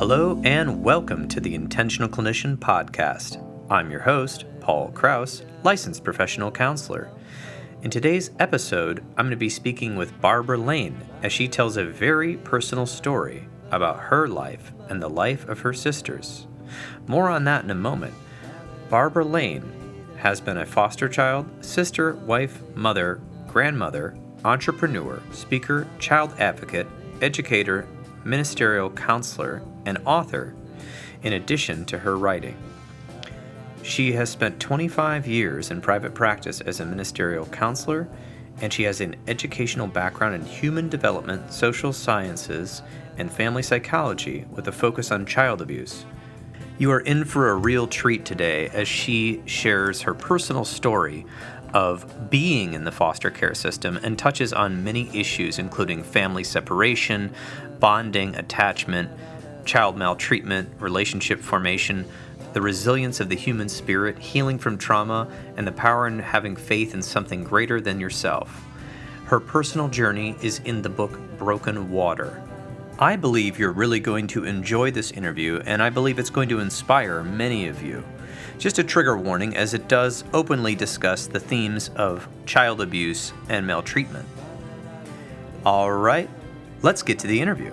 Hello and welcome to the Intentional Clinician podcast. I'm your host, Paul Krauss, licensed professional counselor. In today's episode, I'm going to be speaking with Barbara Lane as she tells a very personal story about her life and the life of her sisters. More on that in a moment. Barbara Lane has been a foster child, sister, wife, mother, grandmother, entrepreneur, speaker, child advocate, educator, ministerial counselor, and author, in addition to her writing. She has spent 25 years in private practice as a ministerial counselor, and she has an educational background in human development, social sciences, and family psychology with a focus on child abuse. You are in for a real treat today as she shares her personal story of being in the foster care system and touches on many issues including family separation, bonding, attachment, child maltreatment, relationship formation, the resilience of the human spirit, healing from trauma, and the power in having faith in something greater than yourself. Her personal journey is in the book Broken Water. I believe you're really going to enjoy this interview, and I believe it's going to inspire many of you. Just a trigger warning, as it does openly discuss the themes of child abuse and maltreatment. All right, let's get to the interview.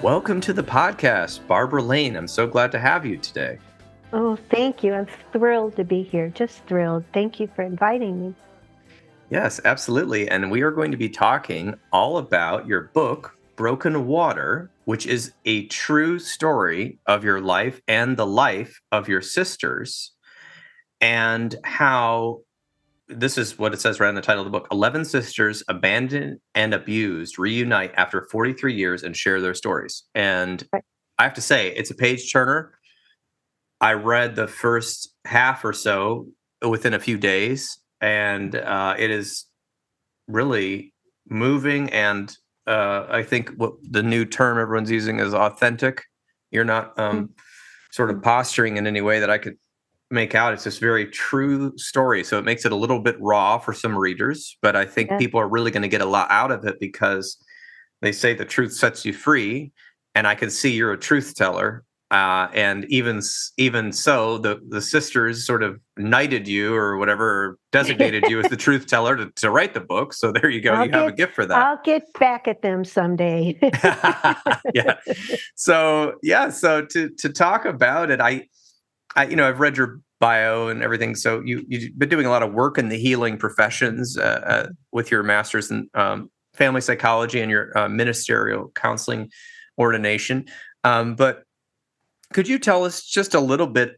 Welcome to the podcast, Barbara Lane. I'm so glad to have you today. Oh, thank you. I'm thrilled to be here. Just thrilled. Thank you for inviting me. Yes, absolutely. And we are going to be talking all about your book, Broken Water, which is a true story of your life and the life of your sisters, and how this is what it says right in the title of the book. 11 sisters abandoned and abused reunite after 43 years and share their stories. And I have to say, it's a page turner. I read the first half or so within a few days, and it is really moving. And I think what the new term everyone's using is authentic. You're not sort of posturing in any way that I could make out. It's this very true story. So it makes it a little bit raw for some readers, but I think people are really going to get a lot out of it because they say the truth sets you free. And I can see you're a truth teller. And even so, the sisters sort of knighted you or whatever, designated you as the truth teller to write the book. So there you go. You have a gift for that. I'll get back at them someday. Yeah. So to talk about it, I've read your bio and everything. So you've been doing a lot of work in the healing professions with your master's in family psychology and your ministerial counseling ordination. But could you tell us just a little bit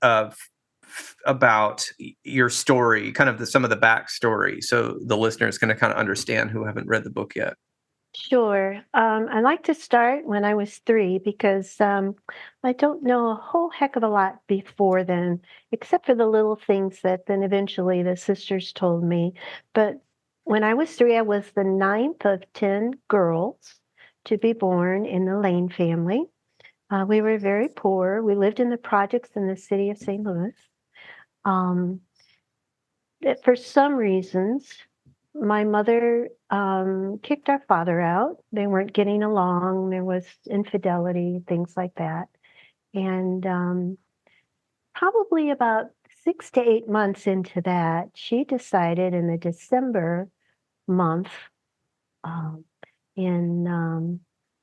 about your story, kind of some of the backstory, so the listeners can kind of understand who haven't read the book yet? Sure. I like to start when I was 3 because I don't know a whole heck of a lot before then, except for the little things that then eventually the sisters told me. But when I was 3, I was the 9th of 10 girls to be born in the Lane family. We were very poor. We lived in the projects in the city of St. Louis. For some reasons, my mother kicked our father out. They weren't getting along. There was infidelity, things like that. And probably about 6 to 8 months into that, she decided in the December month in,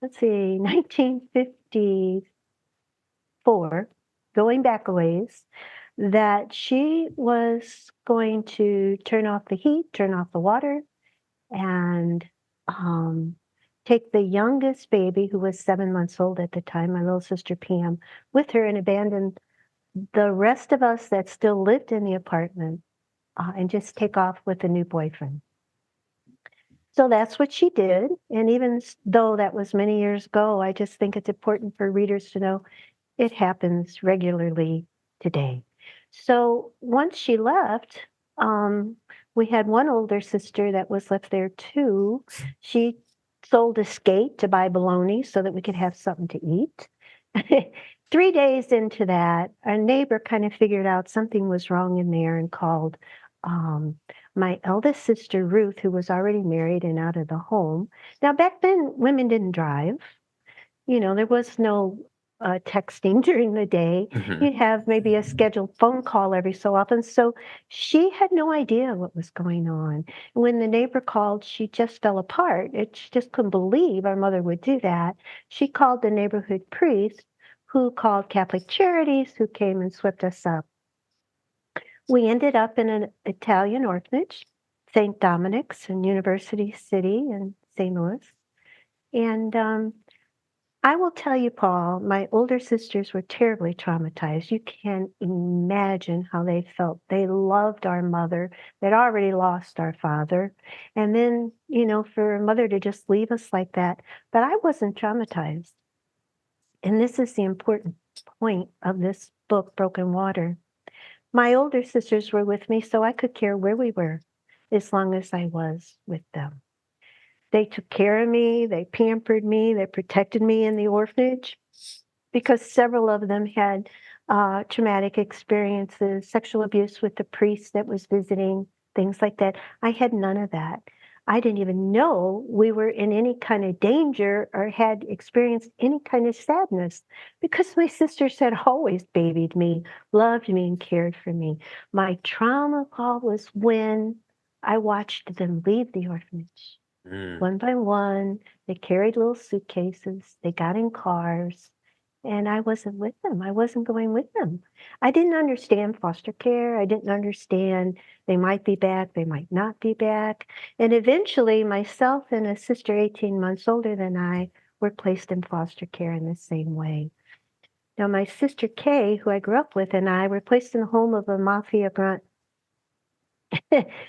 1954, going back a ways, that she was going to turn off the heat, turn off the water, and take the youngest baby, who was 7 months old at the time, my little sister Pam, with her and abandon the rest of us that still lived in the apartment and just take off with a new boyfriend. So that's what she did. And even though that was many years ago, I just think it's important for readers to know it happens regularly today. So once she left, um, we had one older sister that was left there too. She sold a skate to buy bologna so that we could have something to eat. 3 days into that, our neighbor kind of figured out something was wrong in there and called um, my eldest sister, Ruth, who was already married and out of the home. Now, back then, women didn't drive. There was no texting during the day. Hmm. You'd have maybe a scheduled phone call every so often. So she had no idea what was going on. When the neighbor called, she just fell apart. She just couldn't believe our mother would do that. She called the neighborhood priest, who called Catholic Charities, who came and swept us up. We ended up in an Italian orphanage, St. Dominic's in University City in St. Louis. And I will tell you, Paul, my older sisters were terribly traumatized. You can imagine how they felt. They loved our mother. They'd already lost our father. And then, for a mother to just leave us like that. But I wasn't traumatized. And this is the important point of this book, Broken Water. My older sisters were with me, so I could care where we were as long as I was with them. They took care of me, they pampered me, they protected me in the orphanage because several of them had traumatic experiences, sexual abuse with the priest that was visiting, things like that. I had none of that. I didn't even know we were in any kind of danger or had experienced any kind of sadness because my sisters had always babied me, loved me, and cared for me. My trauma, Paul, was when I watched them leave the orphanage. Mm. One by one, they carried little suitcases, they got in cars, and I wasn't with them. I wasn't going with them. I didn't understand foster care. I didn't understand they might be back, they might not be back. And eventually, myself and a sister 18 months older than I were placed in foster care in the same way. Now, my sister Kay, who I grew up with, and I were placed in the home of a mafia grunt.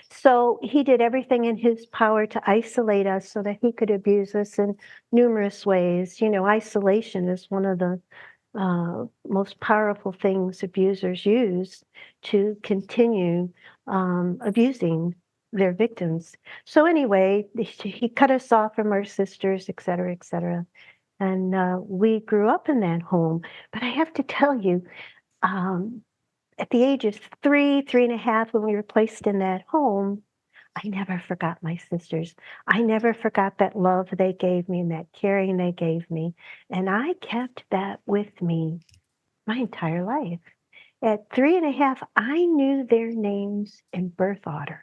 So he did everything in his power to isolate us so that he could abuse us in numerous ways. Isolation is one of the most powerful things abusers use to continue abusing their victims. So anyway, he cut us off from our sisters, et cetera, et cetera. And we grew up in that home. But I have to tell you, um, at the age of 3.5, when we were placed in that home, I never forgot my sisters. I never forgot that love they gave me and that caring they gave me. And I kept that with me my entire life. At 3.5, I knew their names in birth order.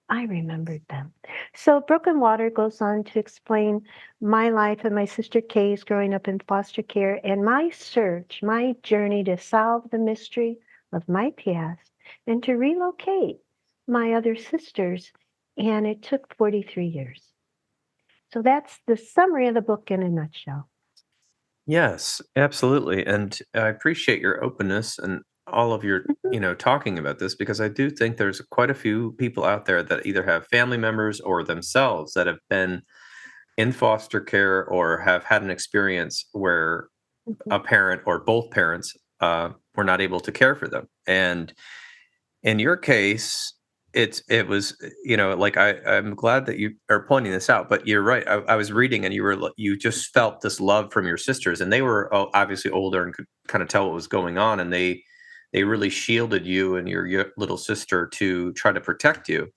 I remembered them. So Broken Water goes on to explain my life and my sister Kay's growing up in foster care and my search, my journey to solve the mystery of my past and to relocate my other sisters. And it took 43 years. So that's the summary of the book in a nutshell. Yes, absolutely. And I appreciate your openness and all of your, Mhm. talking about this because I do think there's quite a few people out there that either have family members or themselves that have been in foster care or have had an experience where Mhm. a parent or both parents were not able to care for them. And in your case, it was, like I'm glad that you are pointing this out, but you're right. I was reading and you just felt this love from your sisters, and they were obviously older and could kind of tell what was going on, and they really shielded you and your little sister to try to protect you.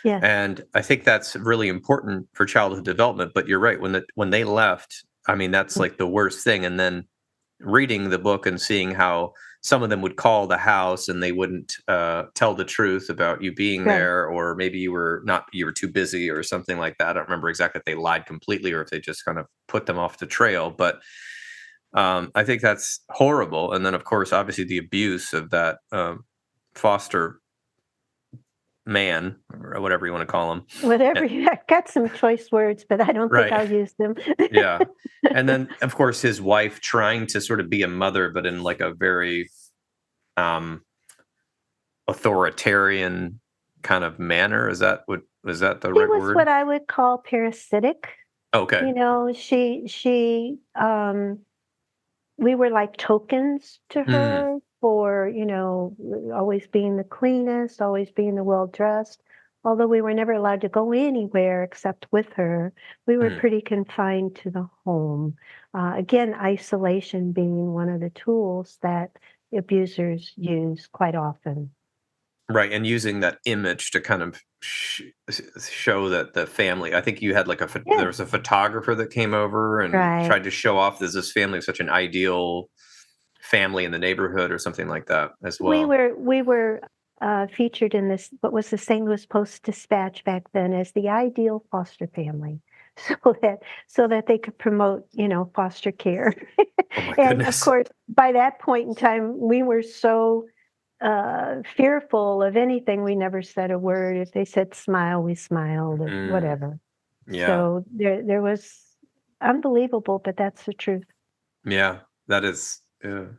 Yes. And I think that's really important for childhood development. But you're right, when they left, I mean, that's like the worst thing. And then reading the book and seeing how some of them would call the house and they wouldn't tell the truth about you being Right. there, or maybe you were too busy or something like that. I don't remember exactly if they lied completely or if they just kind of put them off the trail. But I think that's horrible. And then, of course, obviously the abuse of that foster man or whatever you want to call him. Whatever you I got some choice words, but I don't think Right. I'll use them. Yeah. And then, of course, his wife trying to sort of be a mother, but in like a very um, authoritarian kind of manner. Was that the She right was what word? I would call parasitic. Okay. She we were like tokens to Mm, her for for, always being the cleanest, always being the well-dressed. Although we were never allowed to go anywhere except with her, we were Mm. pretty confined to the home. Again, isolation being one of the tools that abusers use quite often. Right, and using that image to kind of show that the family. I think you had like there Yeah, was a photographer that came over and right. tried to show off this family is such an ideal family in the neighborhood or something like that as We well. were we were, featured in this what was the St. Louis Post-Dispatch back then as the ideal foster family, so that they could promote, foster care. Oh my And, of goodness. course, by that point in time, we were so, fearful of anything, we never said a word. If they said smile, we smiled or Mm, whatever. yeah, So there was unbelievable, but that's the truth. yeah, that is, and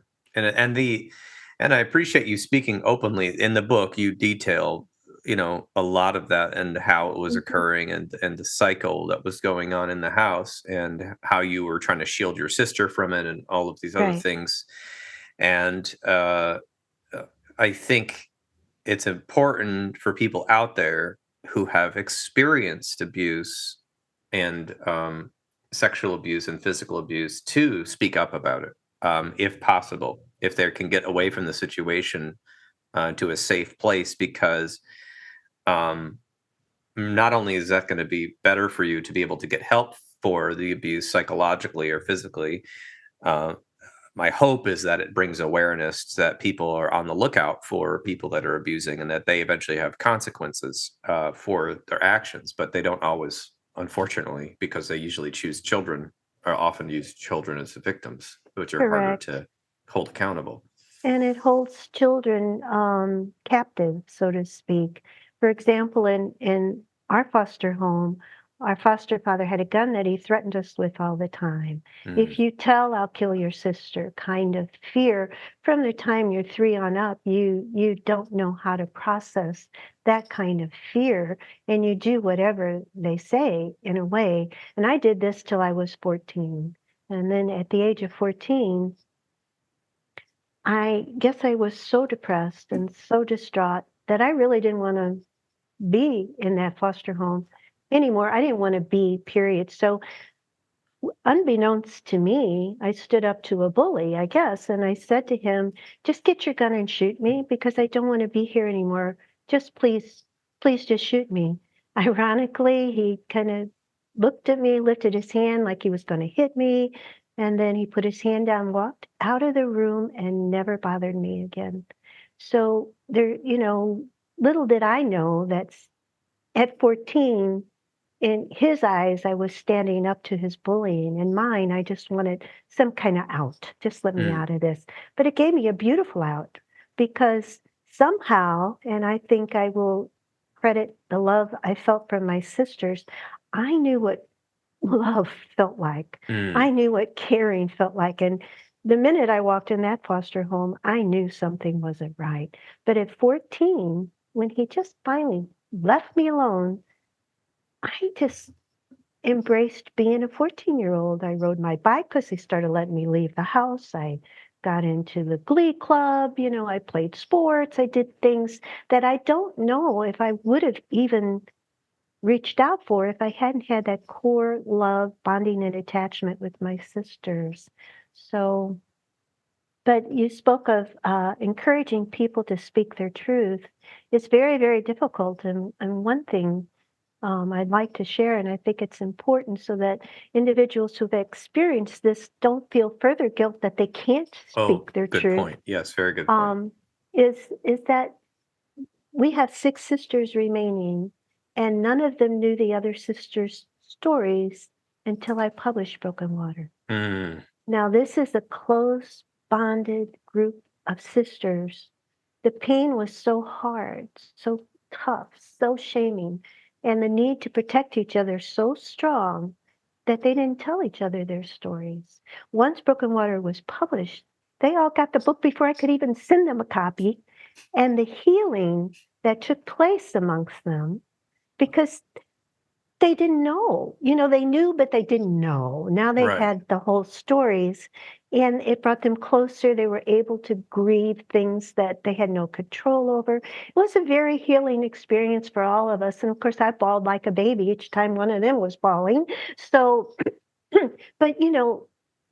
and I appreciate you speaking openly in the book. You detail, a lot of that and how it was Mhm. occurring and the cycle that was going on in the house and how you were trying to shield your sister from it and all of these other Right. things. And uh, I think it's important for people out there who have experienced abuse and sexual abuse and physical abuse to speak up about it, if possible, if they can get away from the situation to a safe place, because um, not only is that going to be better for you to be able to get help for the abuse psychologically or physically, uh, my hope is that it brings awareness that people are on the lookout for people that are abusing and that they eventually have consequences for their actions, but they don't always, unfortunately, because they usually choose children or often use children as the victims, which are harder Correct. to hold accountable. And it holds children captive, so to speak. For example, in our foster home, our foster father had a gun that he threatened us with all the time. Mm, If you tell, I'll kill your sister, kind of fear. From the time you're 3 on up, you don't know how to process that kind of fear, and you do whatever they say in a way. And I did this till I was 14. And then at the age of 14, I guess I was so depressed and so distraught that I really didn't wanna be in that foster home anymore. I didn't wanna be, period. So, unbeknownst to me, I stood up to a bully, I guess, and I said to him, "Just get your gun and shoot me because I don't wanna be here anymore. Just please just shoot me." Ironically, he kinda looked at me, lifted his hand like he was gonna hit me, and then he put his hand down, walked out of the room, and never bothered me again. So there, little did I know that at 14, in his eyes, I was standing up to his bullying. In mine, I just wanted some kind of out. Just let me mm, out of this. But it gave me a beautiful out because somehow, and I think I will credit the love I felt from my sisters, I knew what love felt like. mm, I knew what caring felt like. And the minute I walked in that foster home, I knew something wasn't right. But at 14, when he just finally left me alone, I just embraced being a 14-year-old. I rode my bike because they started letting me leave the house. I got into the glee club, I played sports. I did things that I don't know if I would have even reached out for if I hadn't had that core love, bonding, and attachment with my sisters. So, but you spoke of encouraging people to speak their truth. It's very, very difficult. And one thing I'd like to share, and I think it's important so that individuals who've experienced this don't feel further guilt that they can't oh, speak their good truth, point. Yes, very good point. um, is that we have 6 sisters remaining, and none of them knew the other sisters' stories until I published Broken Water. Mm, Now, this is a close, bonded group of sisters. The pain was so hard, so tough, so shaming, and the need to protect each other so strong that they didn't tell each other their stories. Once Broken Water was published, they all got the book before I could even send them a copy. And the healing that took place amongst them, because they didn't know. They knew, but they didn't know. Now they right. had the whole stories, And it brought them closer. They were able to grieve things that they had no control over. It was a very healing experience for all of us. And of course, I bawled like a baby each time one of them was bawling. So, but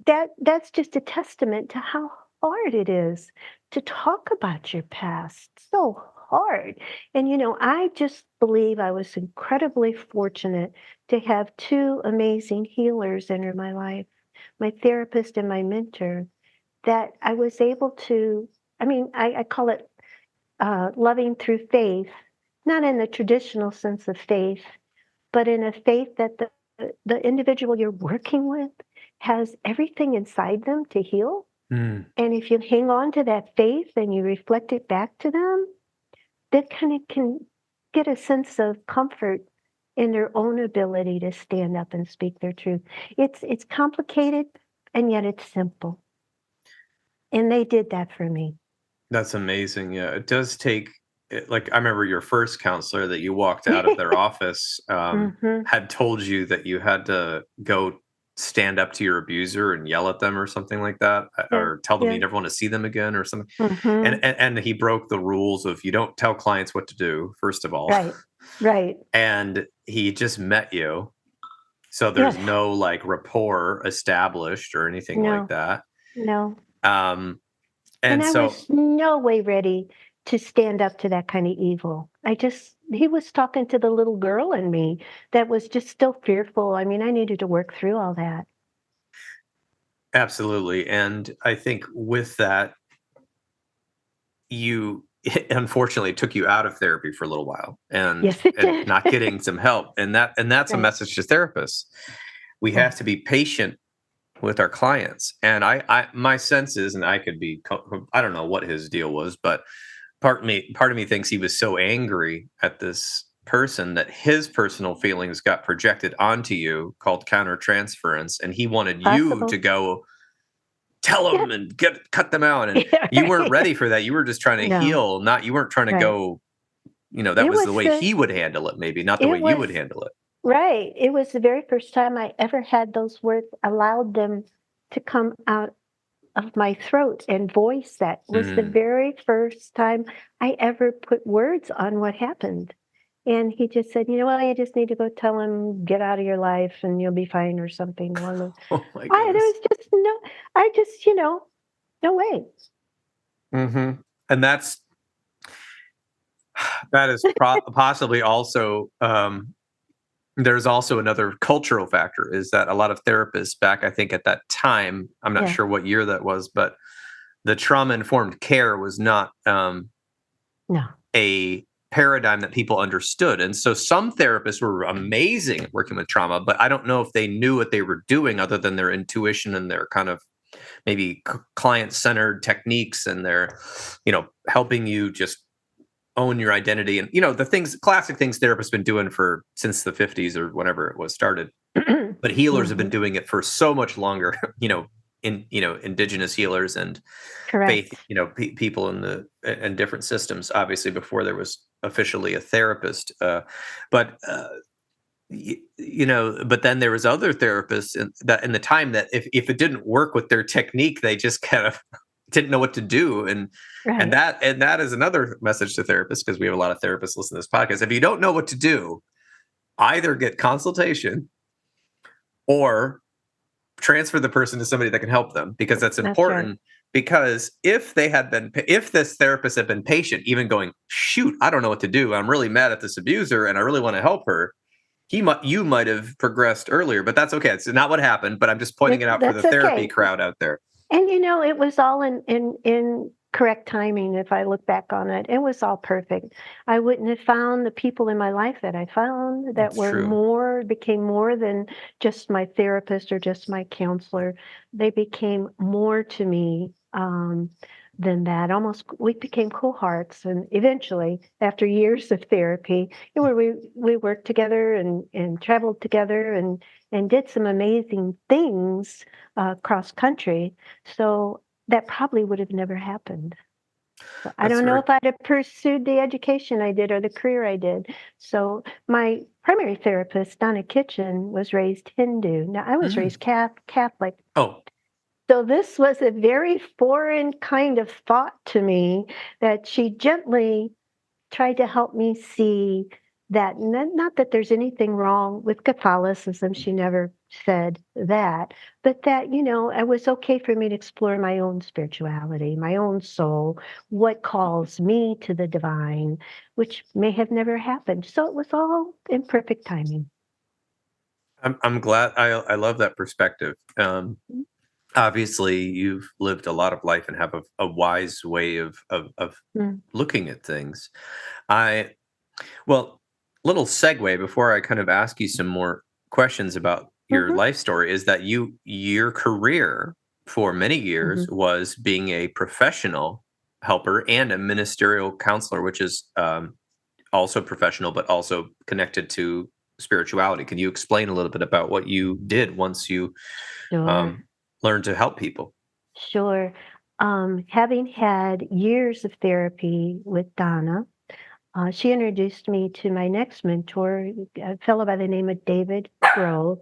that's just a testament to how hard it is to talk about your past. So hard. And I just believe I was incredibly fortunate to have two amazing healers enter my life, my therapist and my mentor, that I was able to, I call it loving through faith, not in the traditional sense of faith, but in a faith that the individual you're working with has everything inside them to heal. Mm. And if you hang on to that faith and you reflect it back to them, they kind of can get a sense of comfort in their own ability to stand up and speak their truth. It's complicated, and yet it's simple. And they did that for me. That's amazing. Yeah, it does take. Like I remember your first counselor that you walked out of their office Mhm. had told you that you had to go stand up to your abuser and yell at them or something like that, Yeah, or tell them you yeah. never want to see them again or something. And, Mhm. and and he broke the rules of you don't tell clients what to do, first of all, Right, right. and he just met you, so there's Yes. no like rapport established or anything like No, that. no. Um, And and I so was no way ready to stand up to that kind of evil. He was talking to the little girl in me that was just still fearful. I needed to work through all that. absolutely, and I think with that you it unfortunately took you out of therapy for a little while and Yes, it and did. not getting some help, and that's a Right. message to therapists. We Yeah. have to be patient with our clients, and I my sense is, and I could be I don't know what his deal was, but part of me thinks he was so angry at this person that his personal feelings got projected onto you, called countertransference, and he wanted you to Possible. go tell Yeah. them and cut them out, and Yeah, you weren't right. ready for that. You were just trying to No. heal, not you weren't trying to Right. go, that It was was the way the he would handle it, maybe not the way it you was would handle it. right. It was the very first time I ever had those words, allowed them to come out of my throat and voice. That was the Mm. very first time I ever put words on what happened. And he just said, "You know what? You just need to go tell him, get out of your life and you'll be fine," or something along those. Oh my There goodness. was just no, I just, no way. Hmm. And that is possibly also, there's also another cultural factor, is that a lot of therapists back, I think at that time, I'm not Yeah. sure what year that was, but the trauma informed care was not No. a paradigm that people understood. And so some therapists were amazing at working with trauma, but I don't know if they knew what they were doing other than their intuition and their kind of maybe client centered techniques, and their, helping you just own your identity, and the things, classic things therapists been doing for since the 50s or whenever it was started. But healers have been Mhm. doing it for so much longer. Indigenous healers and faith, Correct. people in the and different systems, obviously before there was officially a therapist, but but then there was other therapists in the time that if it didn't work with their technique, they just kind of didn't know what to do. And Right. that is another message to therapists, because we have a lot of therapists listening to this podcast. If you don't know what to do, either get consultation or transfer the person to somebody that can help them, because that's That's right. important. Because if this therapist had been patient, even going, shoot, I don't know what to do, I'm really mad at this abuser and I really want to help her, you might have progressed earlier. But that's okay, it's not what happened, but I'm just pointing it out for the That's therapy okay. crowd out there. And it was all in correct timing. If I look back on it, it was all perfect. I wouldn't have found the people in my life that I found that That's were true. became more than just my therapist or just my counselor. They became more to me than that. Almost, we became cohorts, and eventually, after years of therapy, we worked together and traveled together and did some amazing things cross country. So that probably would have never happened. So I That's don't know very. if I'd have pursued the education I did or the career I did. So my primary therapist, Donna Kitchen, was raised Hindu. Now I was Mm. raised Catholic. Oh, So this was a very foreign kind of thought to me that she gently tried to help me see that not that there's anything wrong with Catholicism, she never said that, but that, it was okay for me to explore my own spirituality, my own soul, what calls me to the divine, which may have never happened. So it was all in perfect timing. I'm glad. I love that perspective. Obviously, you've lived a lot of life and have a wise way of Mm-hmm. looking at things. I Well, little segue before I kind of ask you some more questions about your Mm-hmm. life story is that your career for many Mm-hmm. years was being a professional helper and a ministerial counselor, which is also professional but also connected to spirituality. Can you explain a little bit about what you did once you Sure. um, learned to help people? Sure. Having had years of therapy with Donna, she introduced me to my next mentor, a fellow by the name of David Grove,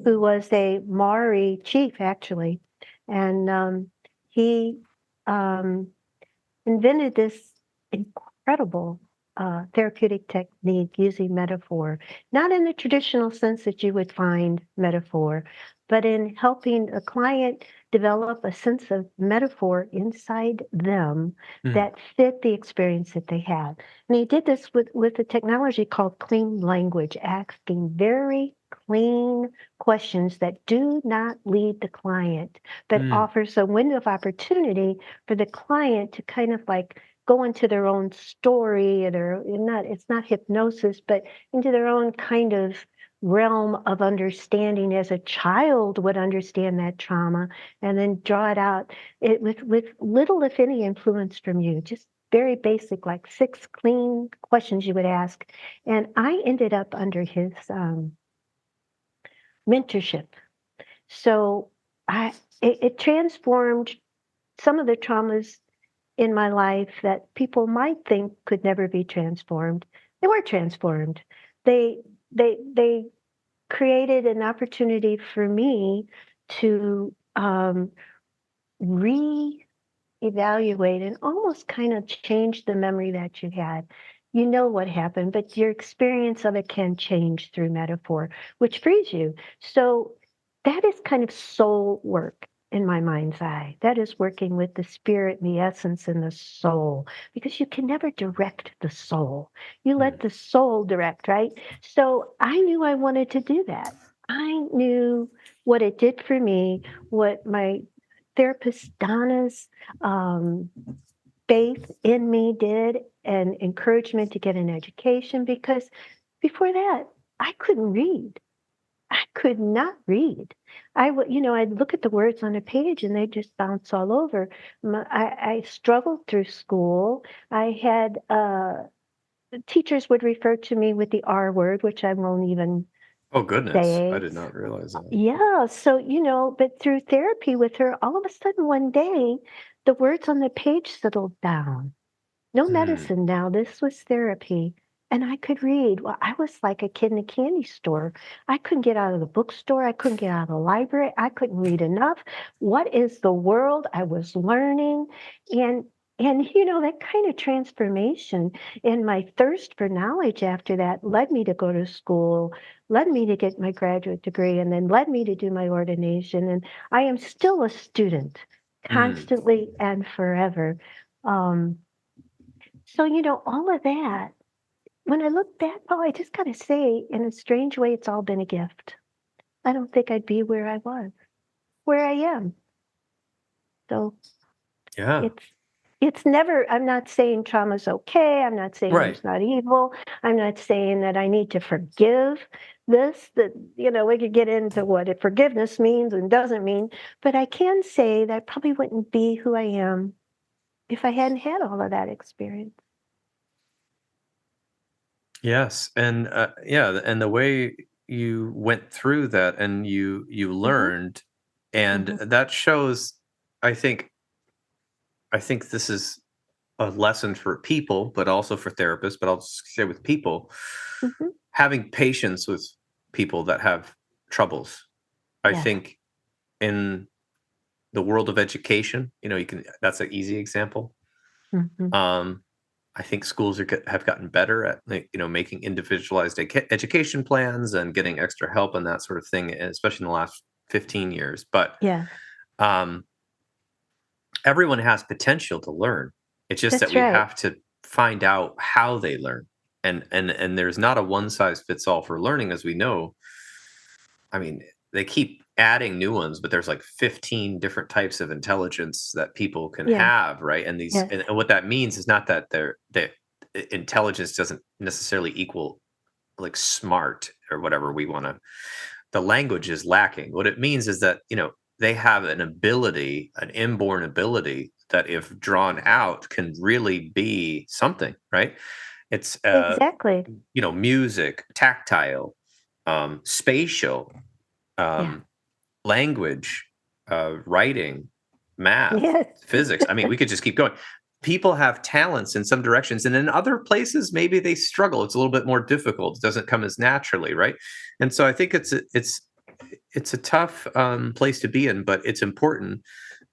who was a Maori chief, actually. And he um, invented this incredible therapeutic technique using metaphor, not in the traditional sense that you would find metaphor, but in helping a client develop a sense of metaphor inside them Mm, that fit the experience that they had. And he did this with a technology called clean language, asking very clean questions that do not lead the client, but mm, offers a window of opportunity for the client to kind of like go into their own story, or it's not hypnosis, but into their own kind of realm of understanding as a child would understand that trauma, and then draw it out with little if any influence from you, just very basic, like 6 clean questions you would ask. And I ended up under his mentorship. So I it transformed some of the traumas in my life that people might think could never be transformed. They were transformed. They created an opportunity for me to reevaluate and almost kind of change the memory that you had. You know what happened, but your experience of it can change through metaphor, which frees you. So that is kind of soul work in my mind's eye. That is working with the spirit and the essence and the soul, because you can never direct the soul. You let mm, the soul direct, right? So I knew I wanted to do that. I knew what it did for me, what my therapist Donna's um, faith in me did, and encouragement to get an education, because before that, I couldn't read. I could not read. I'd look at the words on a page and they just bounce all over. I struggled through school. I had teachers would refer to me with the R word, which I won't even oh goodness, I say. did not realize that. Yeah, so, but through therapy with her, all of a sudden one day, the words on the page settled down. No Mm, medicine now, this was therapy. And I could read. Well, I was like a kid in a candy store. I couldn't get out of the bookstore. I couldn't get out of the library. I couldn't read enough. What is the world I was learning? And that kind of transformation in my thirst for knowledge after that led me to go to school, led me to get my graduate degree, and then led me to do my ordination. And I am still a student, mm. constantly and forever. Um, so, all of that, when I look back, Paul, I just gotta say, in a strange way, it's all been a gift. I don't think I'd be where I was, where I am. So Yeah, it's it's never, I'm not saying trauma's okay. I'm not saying right. there's not evil. I'm not saying that I need to forgive this, that, we could get into what forgiveness means and doesn't mean, but I can say that I probably wouldn't be who I am if I hadn't had all of that experience. Yes, and yeah, and the way you went through that and you Hmm. learned, and Hmm. that shows. I think I think this is a lesson for people, but also for therapists. But I'll just say with people, Hmm. having patience with people that have troubles. I Yes. think in the world of education, that's an easy example. Mhm. I think schools have gotten better at making individualized education plans and getting extra help and that sort of thing, especially in the last 15 years. But Yeah, um, everyone has potential to learn. It's just that that's we right. have to find out how they learn. And there's not a one size fits all for learning, as we know. I mean, they keep adding new ones, but there's like 15 different types of intelligence that people can Yeah. have, right? And these Yes. and what that means is not that intelligence doesn't necessarily equal like smart or whatever we want to. The language is lacking. What it means is that, they have an ability, an inborn ability that if drawn out can really be something, right? It's Exactly. music, tactile, spatial, Yeah. um, language, writing, math, Yes. physics. I mean, we could just keep going. People have talents in some directions, and in other places, maybe they struggle. It's a little bit more difficult. It doesn't come as naturally, right? And so I think it's a tough place to be in, but it's important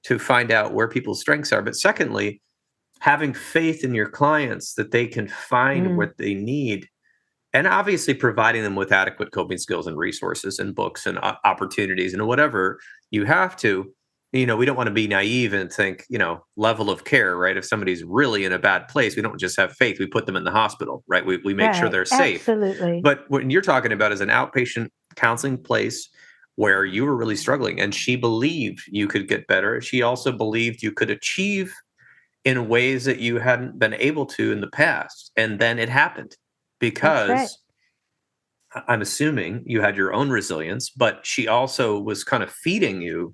to find out where people's strengths are. But secondly, having faith in your clients that they can find Mm, what they need, and obviously providing them with adequate coping skills and resources and books and opportunities and whatever you have to. We don't want to be naive and think, level of care, right? If somebody's really in a bad place, we don't just have faith, we put them in the hospital, right? We make sure right. they're safe. Absolutely. But what you're talking about is an outpatient counseling place where you were really struggling and she believed you could get better. She also believed you could achieve in ways that you hadn't been able to in the past. And then it happened That's right. because I'm assuming you had your own resilience, but she also was kind of feeding you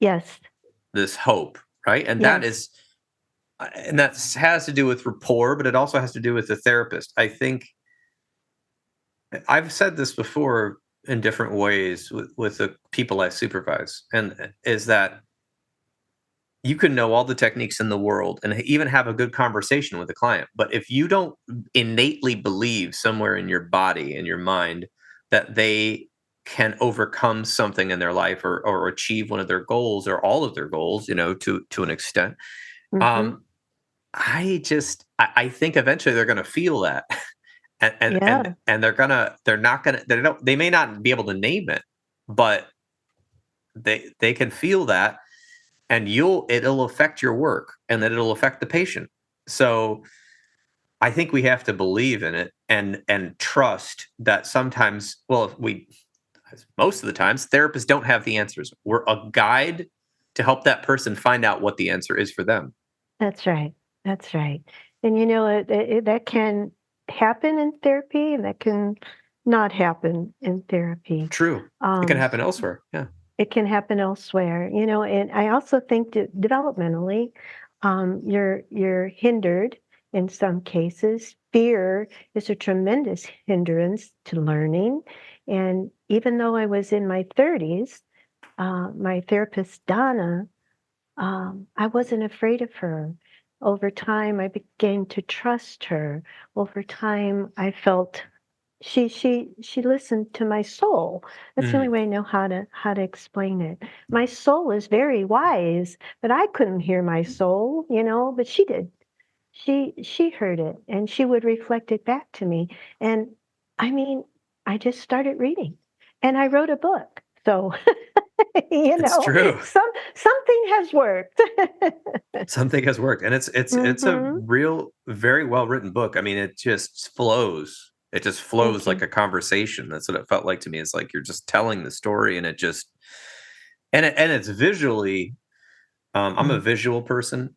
Yes. this hope, right? Yes. And that has to do with rapport, but it also has to do with the therapist. I think I've said this before in different ways with the people I supervise, and is that you can know all the techniques in the world and even have a good conversation with a client. But if you don't innately believe somewhere in your body and your mind that they can overcome something in their life or achieve one of their goals or all of their goals, to an extent, Mhm. um, I think eventually they're going to feel that. and, and, and, Yeah. and they're not going to, they may not be able to name it, but they can feel that, and it'll affect your work and then it'll affect the patient. So I think we have to believe in it and trust that sometimes, well, most of the times therapists don't have the answers. We're a guide to help that person find out what the answer is for them. That's right. That's right. And that can happen in therapy, and that can not happen in therapy. True. It can Um, happen elsewhere. Yeah. it can happen elsewhere, and I also think that developmentally, you're hindered in some cases. Fear is a tremendous hindrance to learning. And even though I was in my 30s, my therapist, Donna, I wasn't afraid of her. Over time, I began to trust her. Over time, I felt she listened to my soul. That's the only Mm, way I know how to explain it. My soul is very wise, but I couldn't hear my soul, but she did. She heard it, and she would reflect it back to me. And I mean, I just started reading, and I wrote a book. So, it's true. something has worked. Something has worked, and it's a Mhm. real, very well written book. I mean, it just flows. It just Thank flows like you. a conversation. That's what it felt like to me. It's like you're just telling the story, and it's visually. I'm a Mm. visual person,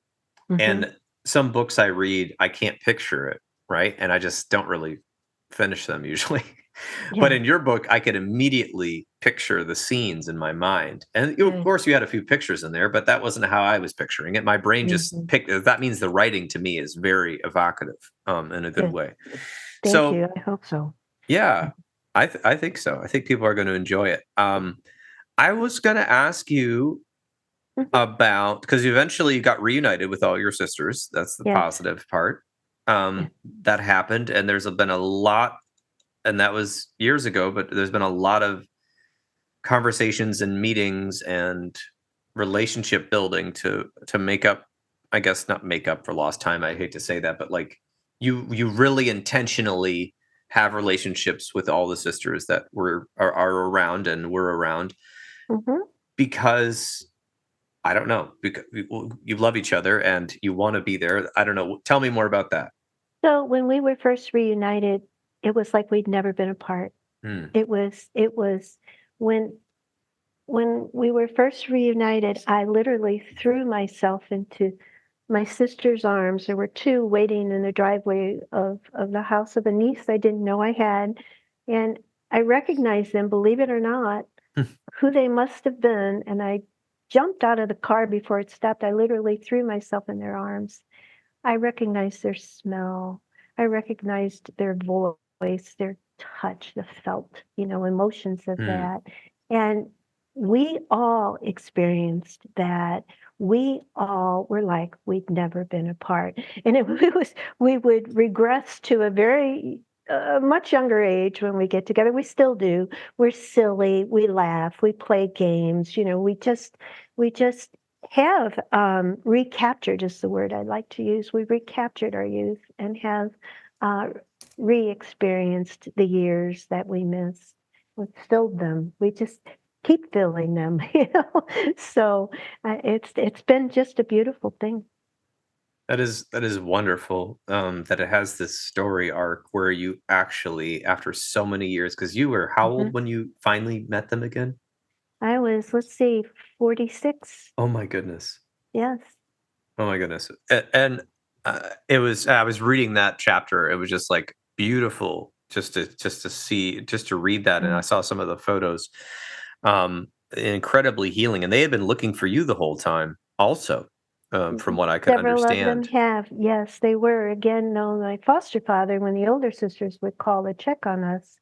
Mhm. and some books I read, I can't picture it, right? And I just don't really finish them usually. But Yeah. in your book, I could immediately picture the scenes in my mind. And of Good. course, you had a few pictures in there, but that wasn't how I was picturing it. My brain just Mhm. picked. That means the writing to me is very evocative, in a good Good. way. Thank So you. I hope so. yeah, I think so. I think people are going to enjoy it. I was going to ask you Mhm. about, because eventually you got reunited with all your sisters. That's the Yes. positive part. Yeah. That happened, and there's been a lot, and that was years ago, but there's been a lot of conversations and meetings and relationship building to make up, I guess not make up for lost time. I hate to say that, but like you really intentionally have relationships with all the sisters that are around and were around Hmm. because I don't know, because you love each other and you want to be there. I don't know. Tell me more about that. So when we were first reunited, it was like we'd never been apart. Hmm. It was when we were first reunited, I literally threw myself into my sister's arms. There were two waiting in the driveway of the house of a niece I didn't know I had. And I recognized them, believe it or not, who they must have been. And I jumped out of the car before it stopped. I literally threw myself in their arms. I recognized their smell. I recognized their voice, their touch, the felt, emotions of Hmm. that. And we all experienced that. We all were like we'd never been apart. And it was, we would regress to a very much younger age when we get together. We still do. We're silly. We laugh. We play games. We just have recaptured is the word I'd like to use. We've recaptured our youth and have uh, re-experienced the years that we missed. We've filled them. We just keep filling them, So it's been just a beautiful thing. That is wonderful. That it has this story arc where you actually, after so many years, because you were how Hmm. old when you finally met them again? I was, let's see, 46. Oh my goodness. Yes. Oh my goodness. And it was. I was reading that chapter. It was just like beautiful, just to see, just to read that, and I Mm. saw some of the photos. Incredibly healing, and they had been looking for you the whole time. Also, from what I could Several of them understand. have. Yes, they were. Again, no, my foster father, when the older sisters would call to check on us,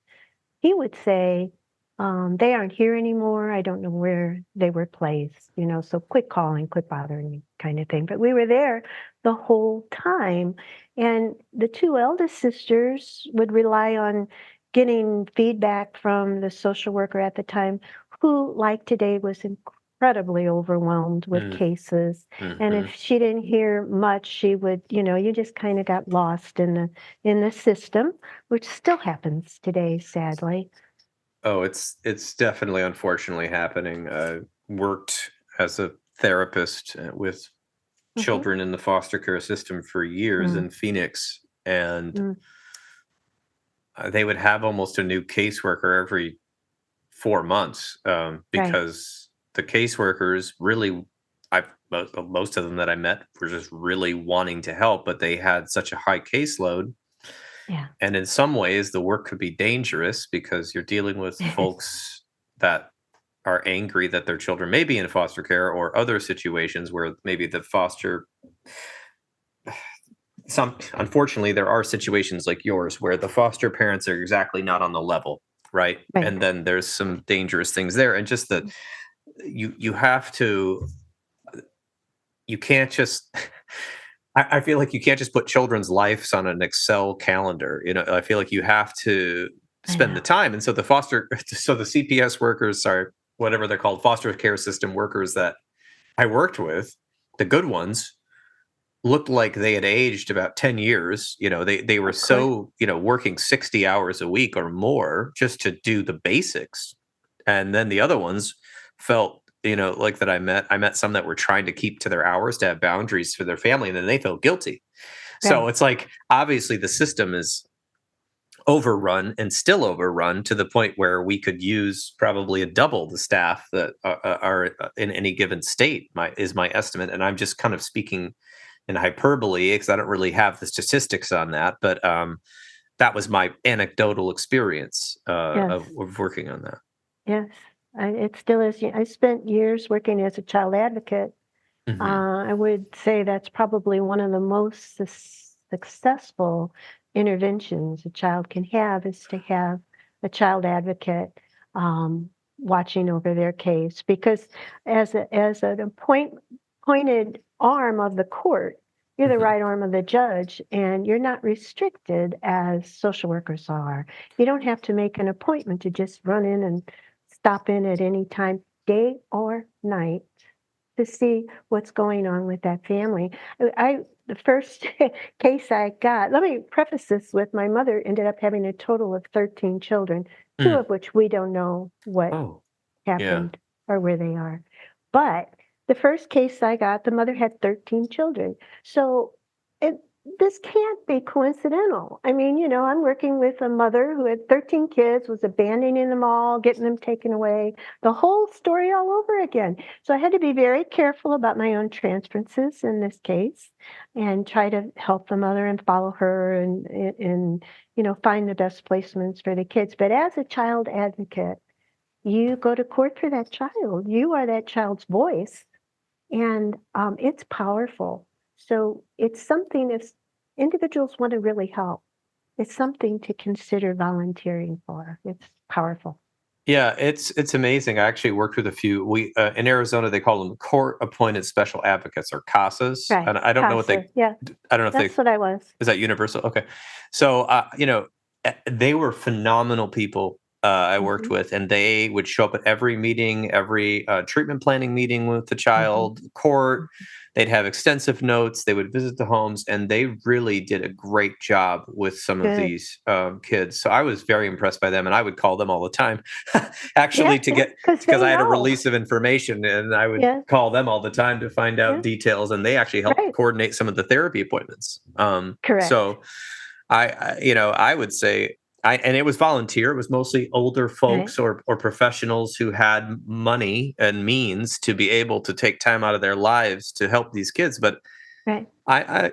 he would say, they aren't here anymore. I don't know where they were placed, so quit calling, quit bothering me, kind of thing. But we were there the whole time. And the two eldest sisters would rely on getting feedback from the social worker at the time, who, like today, was incredibly overwhelmed with Mm, cases. And mhm. if she didn't hear much, she would, you just kind of got lost in the system, which still happens today, sadly. Oh, it's definitely unfortunately happening. I worked as a therapist with Mhm. children in the foster care system for years Mm, in Phoenix, and mm, they would have almost a new caseworker every 4 months, right. because the caseworkers really, most of them that I met were just really wanting to help, but they had such a high caseload. Yeah. And in some ways, the work could be dangerous because you're dealing with folks that are angry that their children may be in foster care or other situations where maybe the foster some unfortunately there are situations like yours where the foster parents are exactly not on the level, right? Right. And then there's some dangerous things there, and just that you have to, you can't just I feel like you can't just put children's lives on an Excel calendar. I feel like you have to I spend the know. time. And so the foster, so the CPS workers, sorry, whatever they're called, foster care system workers that I worked with, the good ones, looked like they had aged about 10 years. They were Of course. so, working 60 hours a week or more just to do the basics. And then the other ones felt, like that I met some that were trying to keep to their hours to have boundaries for their family, and then they felt guilty. So Right. it's like obviously the system is overrun and still overrun to the point where we could use probably a double the staff that are in any given state, my estimate. And I'm just kind of speaking in hyperbole because I don't really have the statistics on that, but that was my anecdotal experience Yes. of working on that. Yes. It still is. I spent years working as a child advocate. Hmm. I would say that's probably one of the most successful interventions a child can have is to have a child advocate watching over their case, because as an pointed arm of the court, you're the Hmm. right arm of the judge, and you're not restricted as social workers are. You don't have to make an appointment to just run in and stop in at any time, day or night, to see what's going on with that family. The first case I got, let me preface this with my mother ended up having a total of 13 children, two Mm. of which we don't know what Oh, yeah. happened or where they are. But the first case I got, the mother had 13 children. So it, this can't be coincidental. I mean, I'm working with a mother who had 13 kids, was abandoning them all, getting them taken away, the whole story all over again. So I had to be very careful about my own transferences in this case and try to help the mother and follow her and find the best placements for the kids. But as a child advocate, you go to court for that child. You are that child's voice, and it's powerful. So it's something if individuals want to really help, it's something to consider volunteering for. It's powerful. Yeah, it's amazing. I actually worked with a few. We in Arizona they call them court-appointed special advocates or CASAs, Right. and I don't know what CASA. Yeah, I don't know if they that's what I was. is that universal. Okay, so they were phenomenal people. I worked Hmm. with, and they would show up at every meeting, every treatment planning meeting with the Hmm. child, court. They'd have extensive notes. They would visit the homes, and they really did a great job with some of Good. these kids. So I was very impressed by them, and I would call them all the time, Yeah, actually, to yeah, get because because they I had a know. release of information, and I would Yeah, call them all the time to find out yeah, details, and they actually helped right. coordinate some of the therapy appointments. Correct. So I would say and it was volunteer. It was mostly older Right, folks or professionals who had money and means to be able to take time out of their lives to help these kids. But right. I I,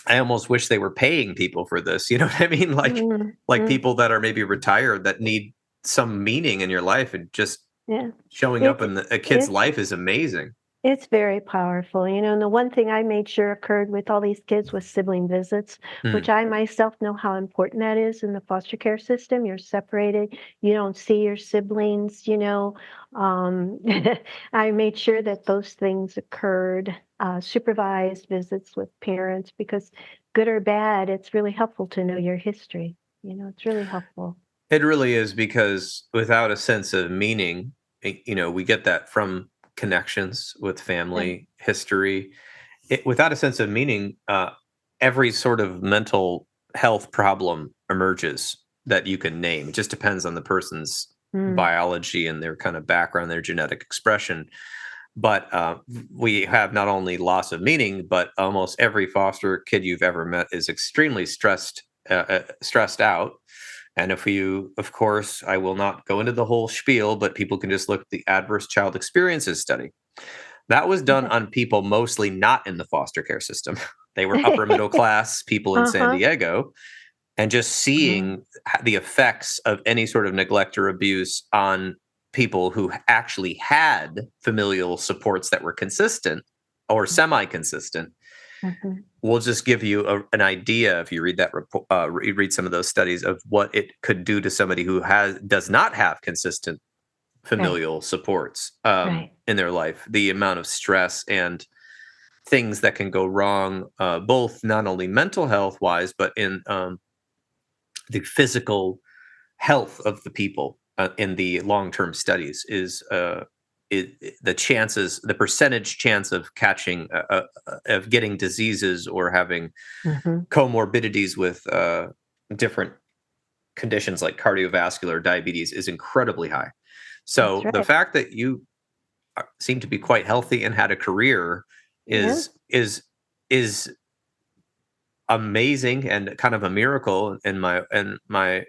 I almost wish they were paying people for this. You know what I mean? Mm, Like mm, people that are maybe retired that need some meaning in your life, and just yeah. showing up It's in a kid's it's life is amazing. It's very powerful, and the one thing I made sure occurred with all these kids was sibling visits, which Mm. I myself know how important that is in the foster care system. You're separated, you don't see your siblings. Um, I made sure that those things occurred, supervised visits with parents, because good or bad, it's really helpful to know your history. It's really helpful. It really is, because without a sense of meaning, we get that from connections with Right. family history. Without a sense of meaning, every sort of mental health problem emerges that you can name. It just depends on the person's Mm, biology and their kind of background, their genetic expression. But we have not only loss of meaning, but almost every foster kid you've ever met is extremely stressed out. And if you, of course, I will not go into the whole spiel, but people can just look at the Adverse Child Experiences study. That was done okay. on people mostly not in the foster care system. They were upper middle class people in San Uh-huh. Diego, and just Mm, seeing the effects of any sort of neglect or abuse on people who actually had familial supports that were consistent or semi-consistent mhm. will just give you an idea, if you read that report, read some of those studies, of what it could do to somebody who does not have consistent Right, familial supports right. in their life. The amount of stress and things that can go wrong, both not only mental health wise, but in the physical health of the people in the long term studies is. The chances, the percentage chance of catching, of getting diseases or having Mhm. comorbidities with different conditions like cardiovascular diabetes is incredibly high. That's So the right. fact that you seem to be quite healthy and had a career Yeah, is amazing and kind of a miracle in my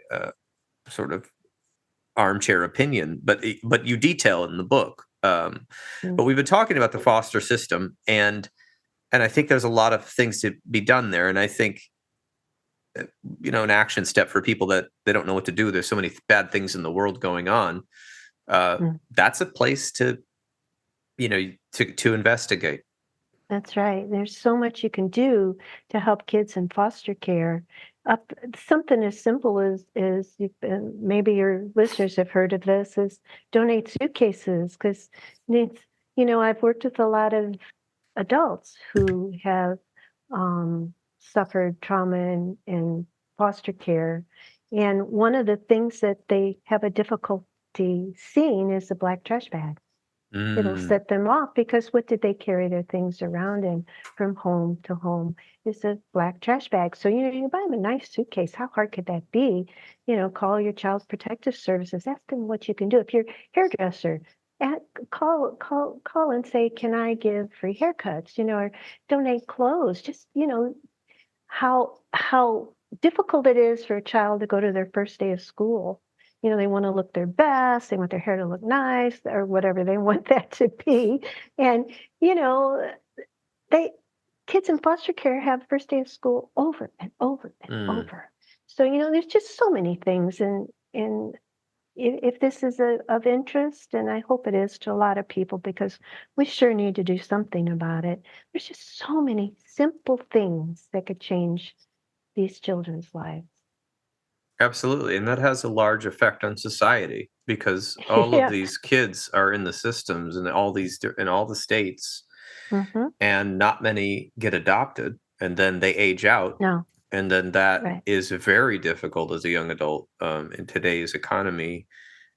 sort of armchair opinion. But you detail it in the book. mm, But we've been talking about the foster system, and I think there's a lot of things to be done there. And I think an action step for people that they don't know what to do. There's so many bad things in the world going on. Uh, mm. that's a place to to investigate. That's right. There's so much you can do to help kids in foster care. Something as simple as maybe your listeners have heard of this is donate suitcases because I've worked with a lot of adults who have suffered trauma in foster care, and one of the things that they have a difficulty seeing is the black trash bag. It'll Mm. set them off because what did they carry their things around in from home to home? Is a black trash bag. So, you buy them a nice suitcase. How hard could that be? Call your Child Protective Services. Ask them what you can do. If you're hairdresser, at, call and say, can I give free haircuts? Or donate clothes. Just, how difficult it is for a child to go to their first day of school. They want to look their best, they want their hair to look nice, or whatever they want that to be. And, they kids in foster care have first day of school over and over and Mm. over. So, there's just so many things. And if this is of interest, and I hope it is to a lot of people, because we sure need to do something about it. There's just so many simple things that could change these children's lives. Absolutely. And that has a large effect on society because all of Yeah. these kids are in the systems and in all the states, Hmm. and not many get adopted, and then they age out. No. And then that Right. is very difficult as a young adult, in today's economy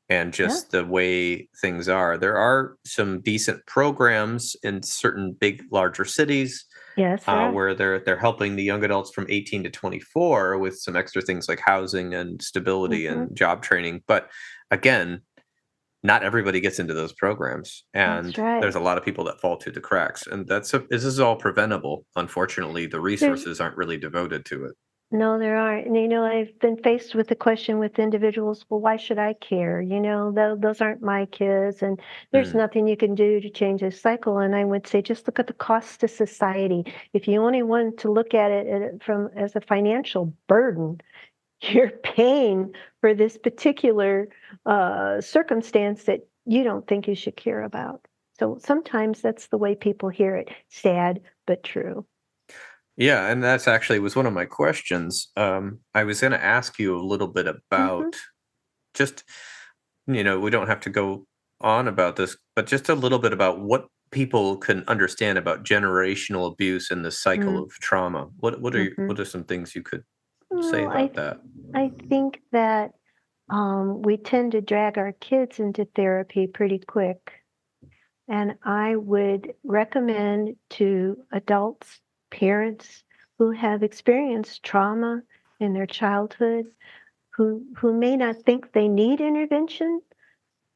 and Yeah. just the way things are. There are some decent programs in certain big, larger cities, Yes, there are. where they're helping the young adults from 18 to 24 with some extra things like housing and stability Hmm. and job training. But again, not everybody gets into those programs, That's and right. there's a lot of people that fall through the cracks. And this is all preventable. Unfortunately, the There's resources aren't really devoted to it. No, there aren't. And I've been faced with the question with individuals, well, why should I care? Those aren't my kids, and there's Mm. nothing you can do to change this cycle. And I would say, just look at the cost to society. If you only want to look at it from as a financial burden, you're paying for this particular circumstance that you don't think you should care about. So sometimes that's the way people hear it. Sad, but true. Yeah, and that's actually was one of my questions. I was going to ask you a little bit Hmm. about just, we don't have to go on about this, but just a little bit about what people can understand about generational abuse and the cycle of trauma. Mm-hmm. What are some things you could say Well, about that? I think that we tend to drag our kids into therapy pretty quick. And I would recommend to adults, parents who have experienced trauma in their childhood, who may not think they need intervention,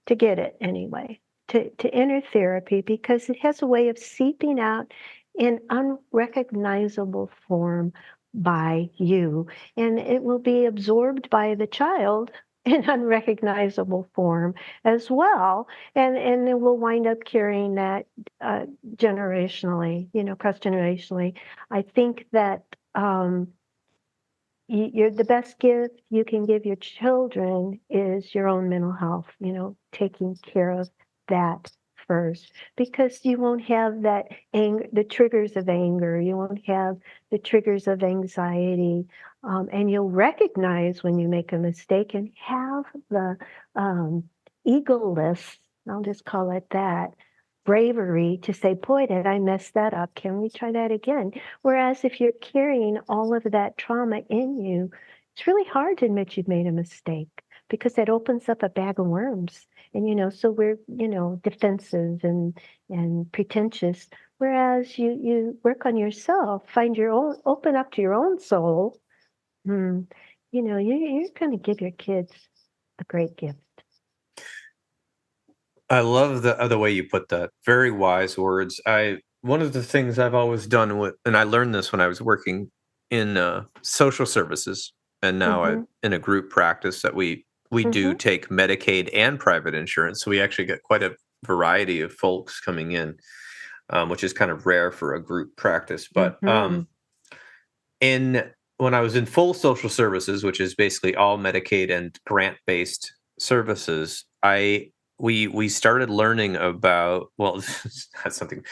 to get it anyway, to enter therapy, because it has a way of seeping out in unrecognizable form by you, and it will be absorbed by the child in unrecognizable form as well, and it will wind up carrying that generationally, cross generationally. I think that you're the best gift you can give your children is your own mental health, taking care of that first, because you won't have that anger, the triggers of anger, you won't have the triggers of anxiety, and you'll recognize when you make a mistake and have the egoless, I'll just call it that, bravery to say, boy, did I mess that up, can we try that again? Whereas if you're carrying all of that trauma in you, it's really hard to admit you've made a mistake, because that opens up a bag of worms. And so we're, defensive and pretentious. Whereas you work on yourself, find your own, open up to your own soul. Hmm, you're going to give your kids a great gift. I love the other way you put that. Very wise words. I One of the things I've always done with, and I learned this when I was working in social services, and now Mm-hmm. in a group practice that we do Mm-hmm. take Medicaid and private insurance. So we actually get quite a variety of folks coming in, which is kind of rare for a group practice. But Mm-hmm. in when I was in full social services, which is basically all Medicaid and grant based services, we started learning about, well, this is something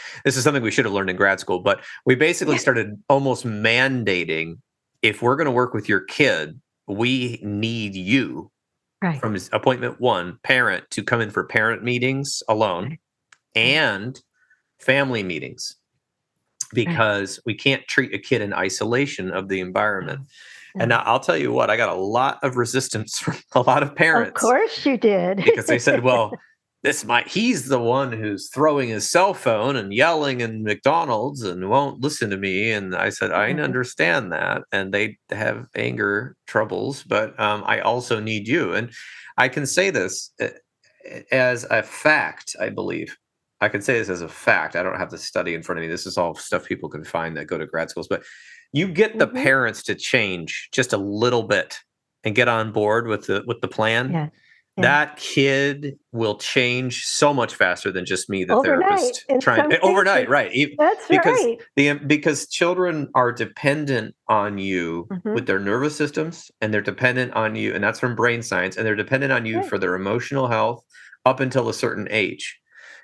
we should have learned in grad school, but we basically Yeah. started almost mandating, if we're going to work with your kid, we need you Right. from appointment one, parent, to come in for parent meetings alone Right. Right. and family meetings, Right. because we can't treat a kid in isolation of the environment. No. And No. I'll tell you what, I got a lot of resistance from a lot of Of parents course you did. because they said, well, he's the one who's throwing his cell phone and yelling in McDonald's and won't listen to me. And I said, I understand that. And they have anger troubles, but I also need you. And I can say this as a fact, I believe. I can say this as a fact. I don't have the study in front of me. This is all stuff people can find that go to grad schools. But you get the parents to change just a little bit and get on board with the plan. Yeah. That kid will change so much faster than just me, the Overnight, therapist, overnight, right? That's right. Because children are dependent on you with their nervous systems, and they're dependent on you, and that's from brain science, and they're dependent on you for their emotional health up until a certain age.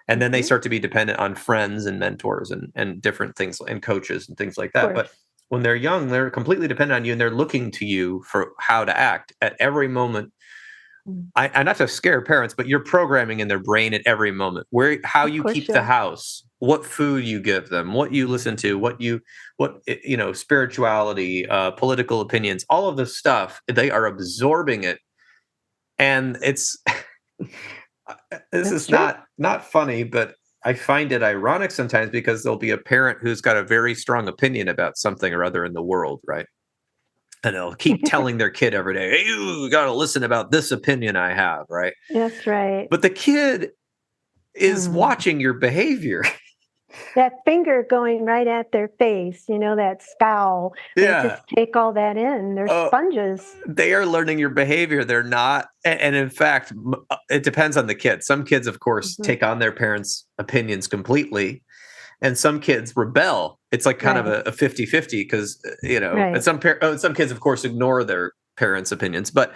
And then they start to be dependent on friends and mentors and different things and coaches and things like that. But when they're young, they're completely dependent on you, and they're looking to you for how to act at every moment. I not to scare parents, but you're programming in their brain at every moment how you keep the house, what food you give them, what you listen to, what spirituality, political opinions, all of this stuff, they are absorbing it. And it's, this is not funny, but I find it ironic sometimes because there'll be a parent who's got a very strong opinion about something or other in the world, right? And they'll keep telling their kid every day, hey, you got to listen about this opinion I have, right? That's right. But the kid is watching your behavior. That finger going right at their face, that scowl. Yeah. They just take all that in. They're sponges. They are learning your behavior. They're not. And in fact, it depends on the kid. Some kids, of course, take on their parents' opinions completely. And some kids rebel. It's like kind of a 50-50 because, and some kids, of course, ignore their parents' opinions. But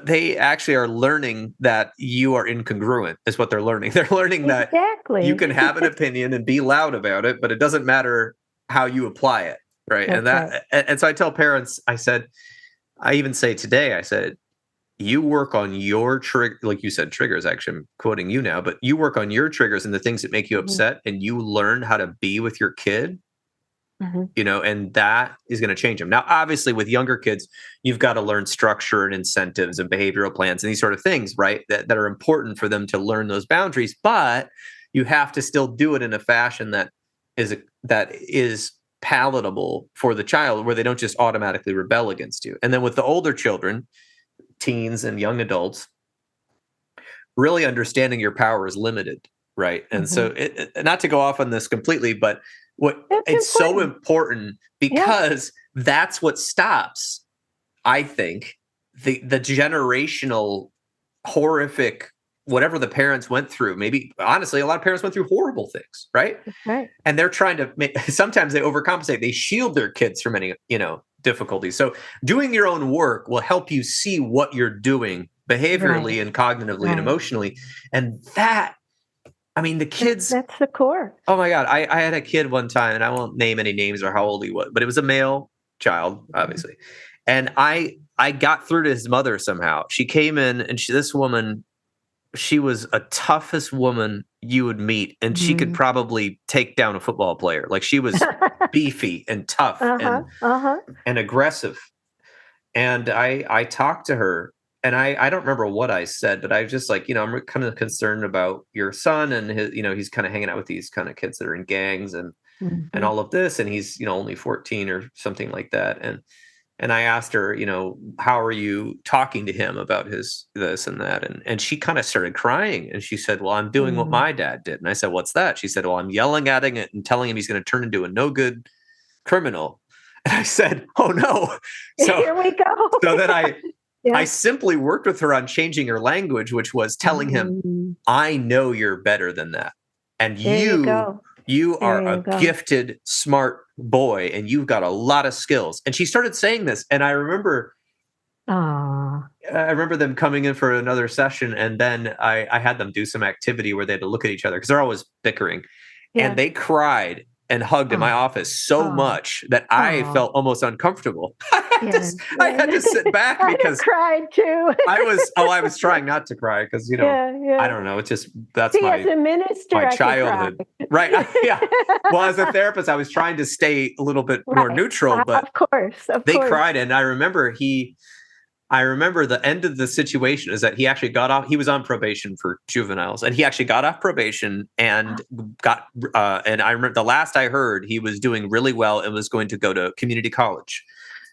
they actually are learning that you are incongruent is what they're learning. They're learning that you can have an opinion and be loud about it, but it doesn't matter how you apply it. Right. And so I tell parents, I even say today, I said, you work on your like you said, triggers. Actually, I'm quoting you now, but you work on your triggers and the things that make you upset, and you learn how to be with your kid, and that is going to change them. Now, obviously, with younger kids, you've got to learn structure and incentives and behavioral plans and these sort of things, right? That are important for them to learn those boundaries, but you have to still do it in a fashion that is palatable for the child, where they don't just automatically rebel against you. And then with the older children, teens and young adults, really understanding your power is limited, right? And so not to go off on this completely, but it's so important because that's what stops, I think, the generational horrific whatever the parents went through. Maybe honestly, a lot of parents went through horrible things, right? And they're trying to sometimes they overcompensate. They shield their kids from any, difficulties. So doing your own work will help you see what you're doing behaviorally and cognitively and emotionally. And that, the kids, that's the core. Oh my God. I had a kid one time, and I won't name any names or how old he was, but it was a male child, obviously. And I got through to his mother somehow. She came in, and this woman, she was a toughest woman you would meet, and she could probably take down a football player. Like, she was beefy and tough and aggressive. And I talked to her, and I don't remember what I said, but I was just like, I'm kind of concerned about your son, and his, he's kind of hanging out with these kind of kids that are in gangs and all of this, and he's only 14 or something like that. And I asked her, how are you talking to him about this and that? And she kind of started crying, and she said, well, I'm doing what my dad did. And I said, what's that? She said, well, I'm yelling at him and telling him he's going to turn into a no good criminal. And I said, oh no. So here we go. So then I simply worked with her on changing her language, which was telling him, I know you're better than that. And you are a gifted, smart boy, and you've got a lot of skills. And she started saying this, and I remember them coming in for another session, and then I had them do some activity where they had to look at each other because they're always bickering. And they cried and hugged in my office so much that I felt almost uncomfortable. I had to sit back because I cried too. I was trying not to cry because I don't know. It's just as a minister, my childhood, right? Well, as a therapist, I was trying to stay a little bit more neutral, but of course, they cried, and I remember I remember the end of the situation is that he actually got off. He was on probation for juveniles, and he actually got off probation and got. And I remember the last I heard, he was doing really well and was going to go to community college.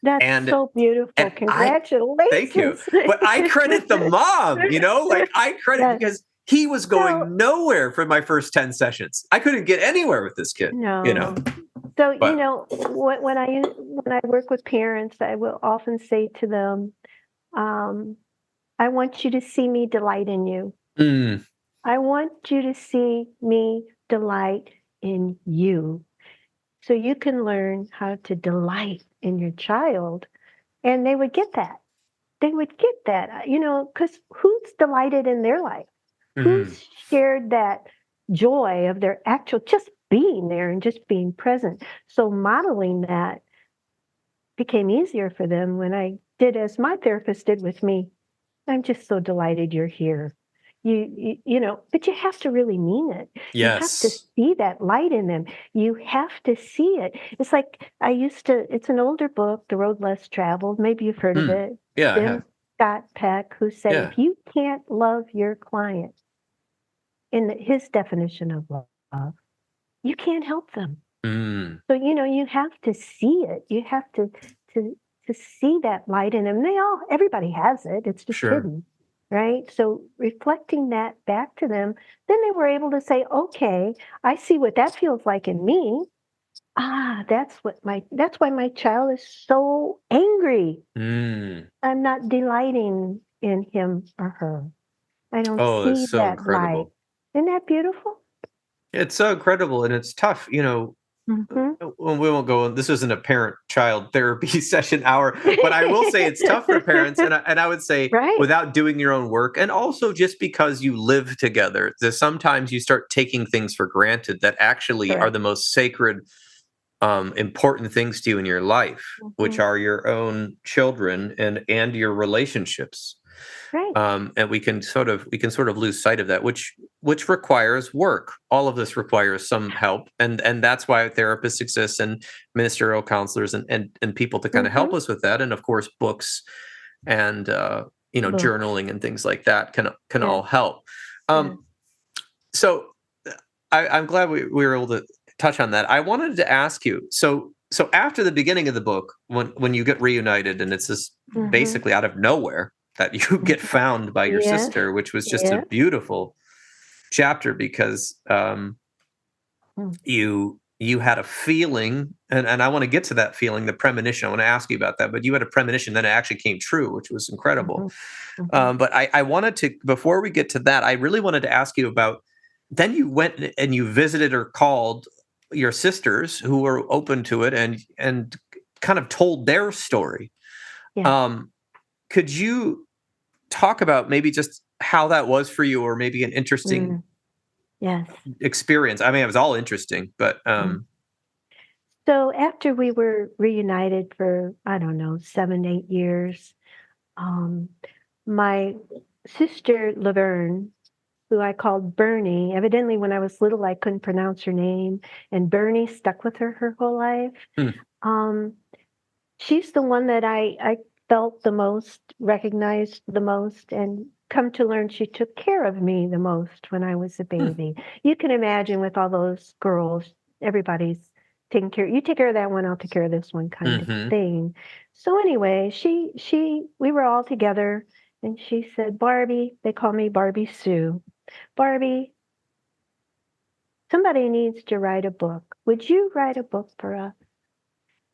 That's And so beautiful. I thank you, Congratulations. but I credit the mom. Like I credit Yes. because he was So, going nowhere for my first 10 sessions. I couldn't get anywhere with this kid. no. So, But when I work with parents, I will often say to them, I want you to see me delight in you. mm, I want you to see me delight in you so you can learn how to delight in your child. And they would get that. They would get that, because who's delighted in their life? mhm. Who's shared that joy of their actual just being there and just being present? So modeling that became easier for them when I did as my therapist did with me. I'm just so delighted you're here. But you have to really mean it. You have to Yes. see that light in them. You have to see it. It's like it's an older book, The Road Less Traveled. Maybe you've heard of Mm. it. Yeah, I Jim have. Scott Peck, who said, Yeah. if you can't love your client in his definition of love, you can't help them. Mm. So, you have to see it. You have to see that light in them. Everybody has it. It's just Sure. hidden, right? So reflecting that back to them, then they were able to say, okay, I see what that feels like in me. That's why my child is so angry. Mm. I'm not delighting in him or her. I don't Oh, it's see so that light. incredible. Isn't that beautiful? It's so incredible, and it's tough. Mm-hmm. Well, we won't go. This isn't a parent-child therapy session hour, but I will say it's tough for parents, and I would say Right. without doing your own work, and also just because you live together, that sometimes you start taking things for granted that actually are Correct. the most sacred, important things to you in your life, which Mm-hmm. are your own children and your relationships. Right. And we can sort of lose sight of that, which requires work. All of this requires some help, and that's why therapists exist and ministerial counselors and people to kind of help Mm-hmm. us with that, and of course books and Books. journaling and things like that can Yes. all help. Yes. Um, so I'm glad we were able to touch on that. I wanted to ask you, so after the beginning of the book, when you get reunited, and it's just Mm-hmm. basically out of nowhere that you get Mm-hmm. found by your Yes. sister, which was just a Yes. beautiful chapter because Mm. you had a feeling, and I want to get to that feeling, the premonition. I want to ask you about that, but you had a premonition, then it actually came true, which was incredible. Mhm. Mhm. But I wanted to, before we get to that, I really wanted to ask you about, then you went and you visited or called your sisters who were open to it and kind of told their story. Yes. Um, could you talk about maybe just how that was for you, or maybe an interesting Mm. Yes. experience? I mean, it was all interesting, but Mm. So after we were reunited for, I don't know, 7, 8 years, um, my sister Laverne, who I called Bernie, evidently when I was little I couldn't pronounce her name, and Bernie stuck with her whole life. hmm, Um, she's the one that I felt the most, recognized the most, and come to learn she took care of me the most when I was a hmm, baby. You can imagine with all those girls, everybody's taking care. You take care of that one, I'll take care of this one kind of mm-hmm, thing. So anyway, we were all together, and she said, Barbie, they call me Barbie Sue. Barbie, somebody needs to write a book. Would you write a book for us?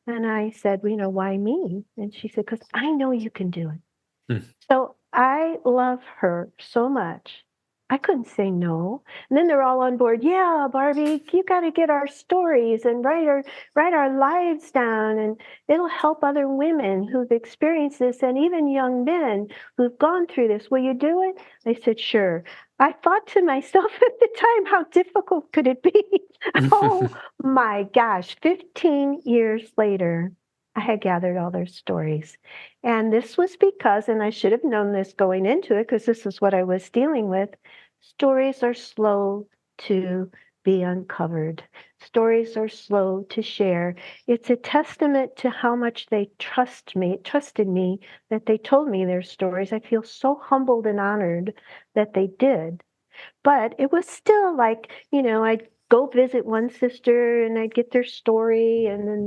And I said, well, why me? And she said, because I know you can do it. hmm, So I love her so much. I couldn't say no. And then they're all on board. Yeah, Barbie, you got to get our stories and write our lives down, and it'll help other women who've experienced this, and even young men who've gone through this. Will you do it? I said, sure. I thought to myself at the time, how difficult could it be? Oh my gosh, 15 years later, I had gathered all their stories. And this was because, and I should have known this going into it because this is what I was dealing with, stories are slow to be uncovered. Stories are slow to share. It's a testament to how much they trusted me, that they told me their stories. I feel so humbled and honored that they did. But it was still like, I'd go visit one sister and I'd get their story, and then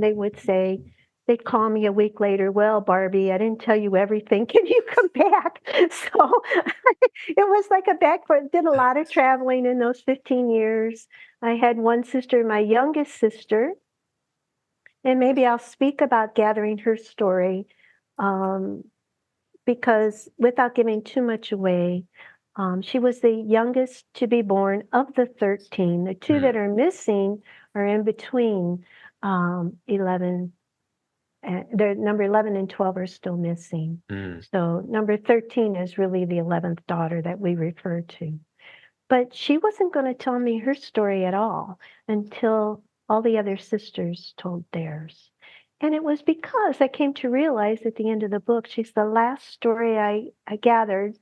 they'd call me a week later, "Well, Barbie, I didn't tell you everything. Can you come back?" So it was like a back forth. Did a lot of traveling in those 15 years. I had one sister, my youngest sister, and maybe I'll speak about gathering her story, um, because without giving too much away, she was the youngest to be born of the 13. The two that Mm, are missing are in between 11. The number 11 and 12 are still missing. mm, So number 13 is really the 11th daughter that we refer to. But she wasn't going to tell me her story at all until all the other sisters told theirs. And it was because I came to realize at the end of the book, she's the last story I gathered.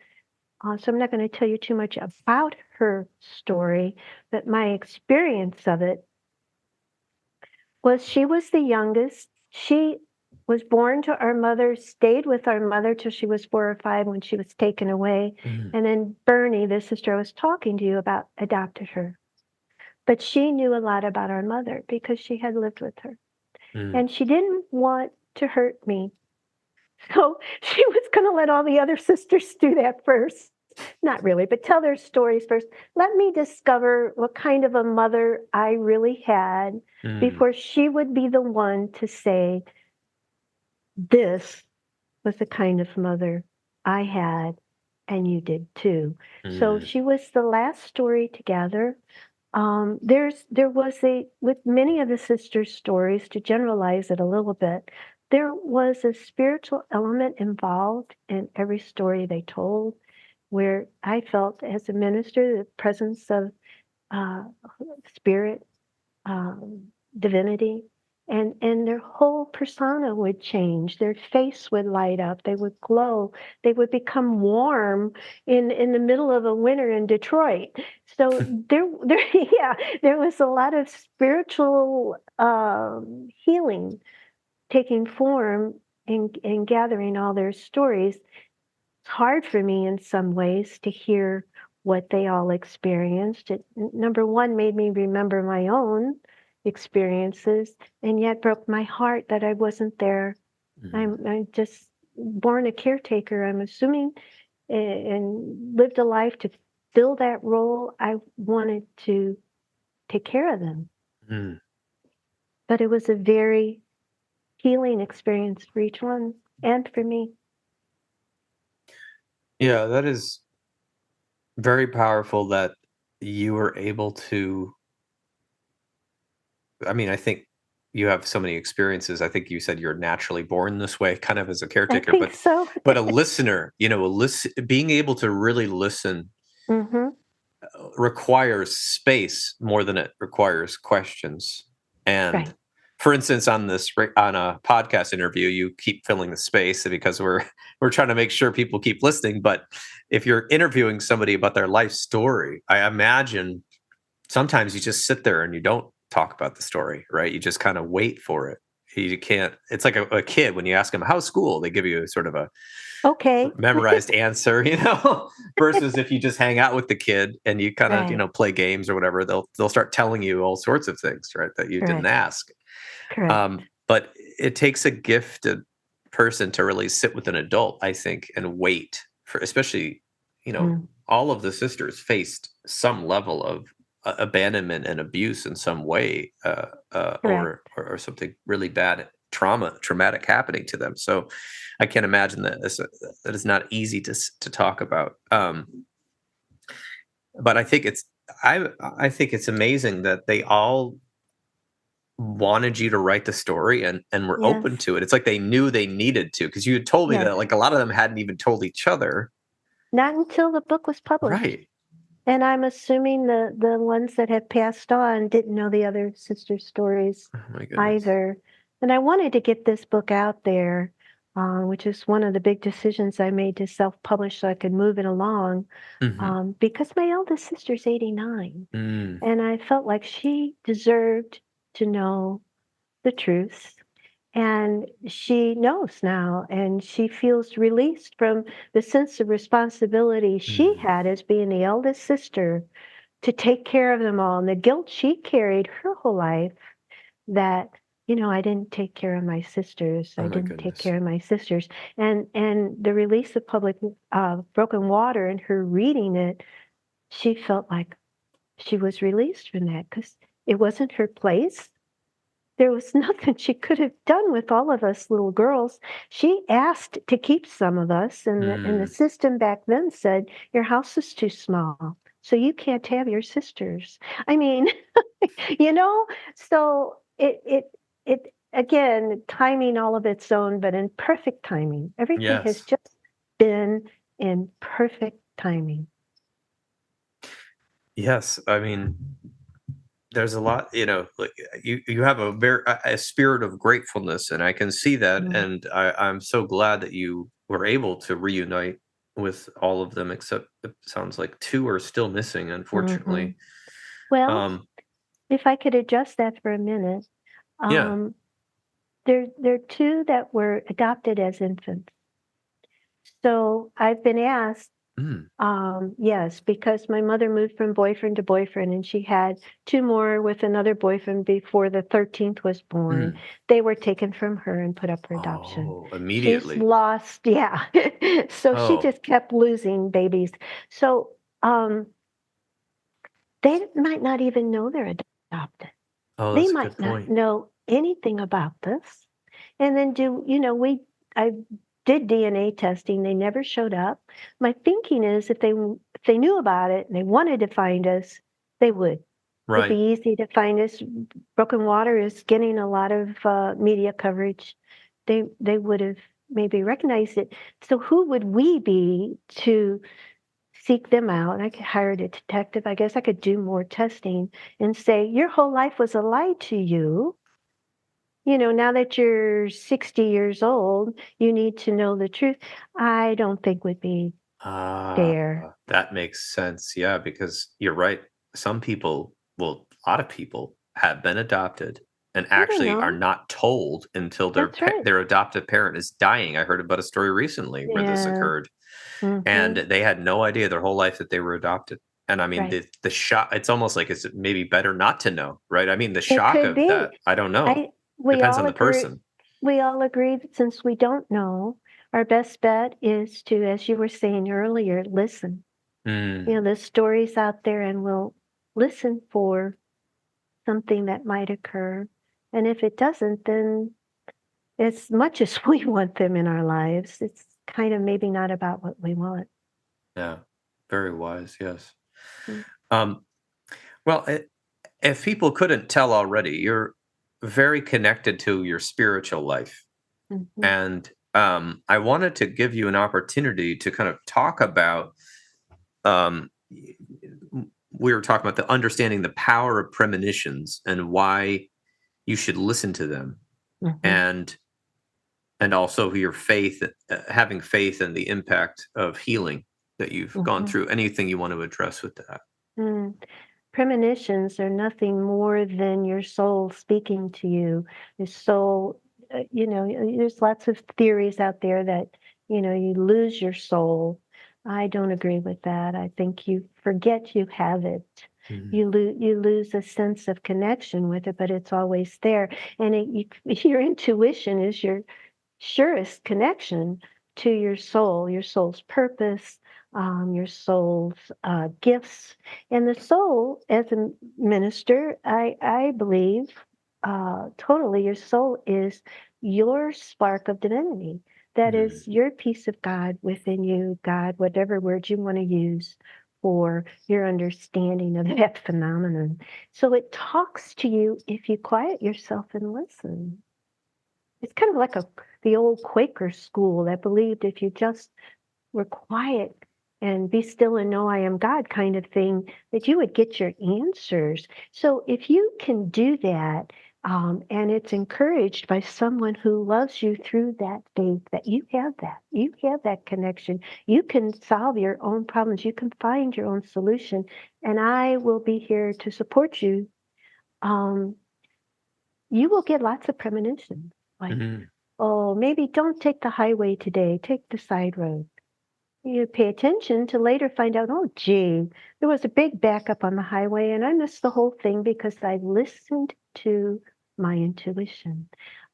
So I'm not going to tell you too much about her story, but my experience of it was she was the youngest. She was born to our mother, stayed with our mother till she was 4 or 5 when she was taken away. mm, And then Bernie, the sister I was talking to you about, adopted her. But she knew a lot about our mother because she had lived with her. mm, And she didn't want to hurt me. So she was going to let all the other sisters do that first. Not really, but tell their stories first. Let me discover what kind of a mother I really had mm, before she would be the one to say, "This was the kind of mother I had, and you did too." So mm, she was the last story to gather. There was with many of the sisters' stories, to generalize it a little bit, there was a spiritual element involved in every story they told, where I felt as a minister the presence of uh, spirit, divinity, and their whole persona would change. Their face would light up. They would glow. They would become warm in the middle of a winter in Detroit. So yeah, there was a lot of spiritual healing taking form in gathering all their stories. It's hard for me in some ways to hear what they all experienced. It, number one, made me remember my own experiences, and yet broke my heart that I wasn't there. mm, I'm just born a caretaker, I'm assuming, and lived a life to fill that role. I wanted to take care of them, mm. but it was a very healing experience for each one and for me. Yeah, that is very powerful that you were able to. I mean, I think you have so many experiences. I think you said you're naturally born this way, kind of as a I caretaker, think so. but a listener, being able to really listen Hmm. requires space more than it requires questions. And Right. for instance, on a podcast interview, you keep filling the space because we're trying to make sure people keep listening. But if you're interviewing somebody about their life story, I imagine sometimes you just sit there and you don't talk about the story, right? You just kind of wait for it. You can't. It's like a kid when you ask them how's school, they give you sort of a Okay. memorized answer, versus if you just hang out with the kid and you kind of, Right. play games or whatever, they'll start telling you all sorts of things, right, that you didn't Correct. ask. Correct. But it takes a gifted person to really sit with an adult, I think, and wait for, especially, Mm, all of the sisters faced some level of abandonment and abuse in some way, or, correct. or something really bad, traumatic happening to them. So I can't imagine that is not easy to talk about. But I think it's amazing that they all wanted you to write the story and were Yes. open to it. It's like they knew they needed to, because you had told me Yes. that like a lot of them hadn't even told each other. Not until the book was published. Right. And I'm assuming the ones that have passed on didn't know the other sister stories Oh my goodness. either. And I wanted to get this book out there. which is one of the big decisions I made to self-publish so I could move it along, Mm-hmm. because my eldest sister's 89, Mm. and I felt like she deserved to know the truth. And she knows now, and she feels released from the sense of responsibility she Mm. had as being the eldest sister to take care of them all, and the guilt she carried her whole life that, I didn't take care of my sisters. Oh I my didn't take goodness. care of my sisters. And the release of public broken water and her reading it, she felt like she was released from that because it wasn't her place. There was nothing she could have done with all of us little girls. She asked to keep some of us, and the Mm. system back then said, "Your house is too small, so you can't have your sisters." I mean, you know, so it again, timing all of its own, but in perfect timing. Everything has Yes. just been in perfect timing. Yes. I mean, there's a lot, like you have a spirit of gratefulness, and I can see that, Mm. and I'm so glad that you were able to reunite with all of them, except it sounds like two are still missing, Hmm. unfortunately. Well, Um, if I could adjust that for a minute, yeah. um, there are two that were adopted as infants. So I've been asked, Mm. yes, because my mother moved from boyfriend to boyfriend, and she had two more with another boyfriend before the 13th was born. Mm. They were taken from her and put up for adoption. Oh, She's immediately. lost, yeah. So she Oh. just kept losing babies. So um, they might not even know they're adopted. Oh, They that's a might good not point. know anything about this. And then I did DNA testing. They never showed up. My thinking is if they knew about it and they wanted to find us, they would. It'd Right. be easy to find us. Broken Water is getting a lot of media coverage. They would have maybe recognized it. So who would we be to seek them out? I could hire a detective. I guess I could do more testing and say your whole life was a lie to you. Now that you're 60 years old, you need to know the truth. I don't think would be Ah, fair. that makes sense. Yeah, because you're right. Some people, well, a lot of people have been adopted and They don't actually are know. not told until That's right. their adoptive parent is dying. I heard about a story recently where this Yeah. occurred, and Hmm. they had no idea their whole life that they were adopted. And I mean, Right. the shock, it's almost like it's maybe better not to know, right? I mean, the It shock could of be. that, I don't know. I we Depends on all the agree. person. We all agree that since we don't know, our best bet is to, as you were saying earlier, listen. Mm, There's stories out there, and we'll listen for something that might occur. And if it doesn't, then as much as we want them in our lives, it's kind of maybe not about what we want. yeah, very wise. Yes. Mm. Um, well, if people couldn't tell already, you're very connected to your spiritual life. Mhm. And I wanted to give you an opportunity to kind of talk about, we were talking about the understanding the power of premonitions and why you should listen to them. Mhm. And also your faith, having faith in the impact of healing that you've gone Mhm. through. Anything you want to address with that? Mm. Premonitions are nothing more than your soul speaking to you. Your soul, there's lots of theories out there that, you lose your soul. I don't agree with that. I think you forget you have it. Mm. You lose a sense of connection with it, but it's always there. And your intuition is your surest connection to your soul's purpose, your soul's gifts. And the soul, as a minister, I believe totally your soul is your spark of divinity. That Mm. is your piece of God within you, God, whatever word you want to use for your understanding of that phenomenon. So it talks to you if you quiet yourself and listen. It's kind of like the old Quaker school that believed if you just were quiet and be still and know I am God kind of thing, that you would get your answers. So if you can do that, And it's encouraged by someone who loves you through that faith, that you have that. You have that connection. You can solve your own problems. You can find your own solution. And I will be here to support you. Um, you will get lots of premonitions. Like, Mm-hmm. oh, maybe don't take the highway today, take the side road. You pay attention to later find out, oh, gee, there was a big backup on the highway and I missed the whole thing because I listened to my intuition.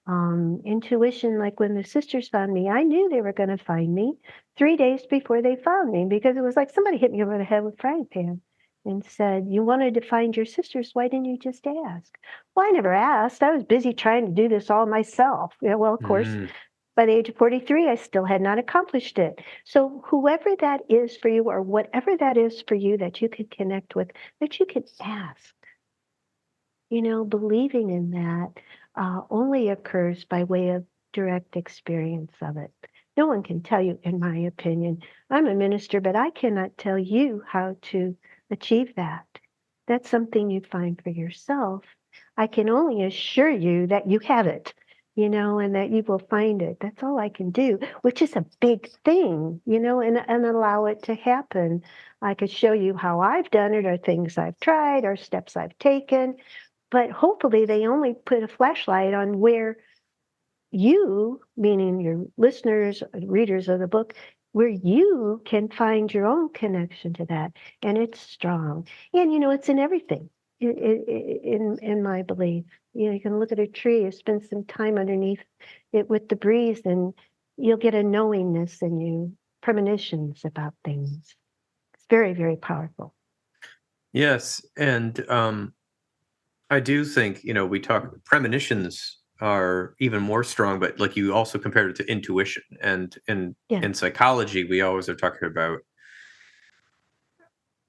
Intuition, like when the sisters found me, I knew they were going to find me 3 days before they found me because it was like somebody hit me over the head with a frying pan and said, you wanted to find your sisters. Why didn't you just ask? Well, I never asked. I was busy trying to do this all myself. Yeah, well, of course, Mm-hmm. by the age of 43, I still had not accomplished it. So, whoever that is for you, or whatever that is for you that you can connect with, that you can ask, believing in that only occurs by way of direct experience of it. No one can tell you, in my opinion. I'm a minister, but I cannot tell you how to achieve that. That's something you find for yourself. I can only assure you that you have it, and that you will find it. That's all I can do, which is a big thing, and allow it to happen. I could show you how I've done it, or things I've tried, or steps I've taken, but hopefully they only put a flashlight on where you, meaning your listeners, readers of the book, where you can find your own connection to that. And it's strong. And, it's in everything, in my belief. You can look at a tree or spend some time underneath it with the breeze, and you'll get a knowingness in you, premonitions about things. It's very, very powerful. Yes, and I do think, we talk premonitions are even more strong, but like you also compared it to intuition. And Yeah. in psychology, we always are talking about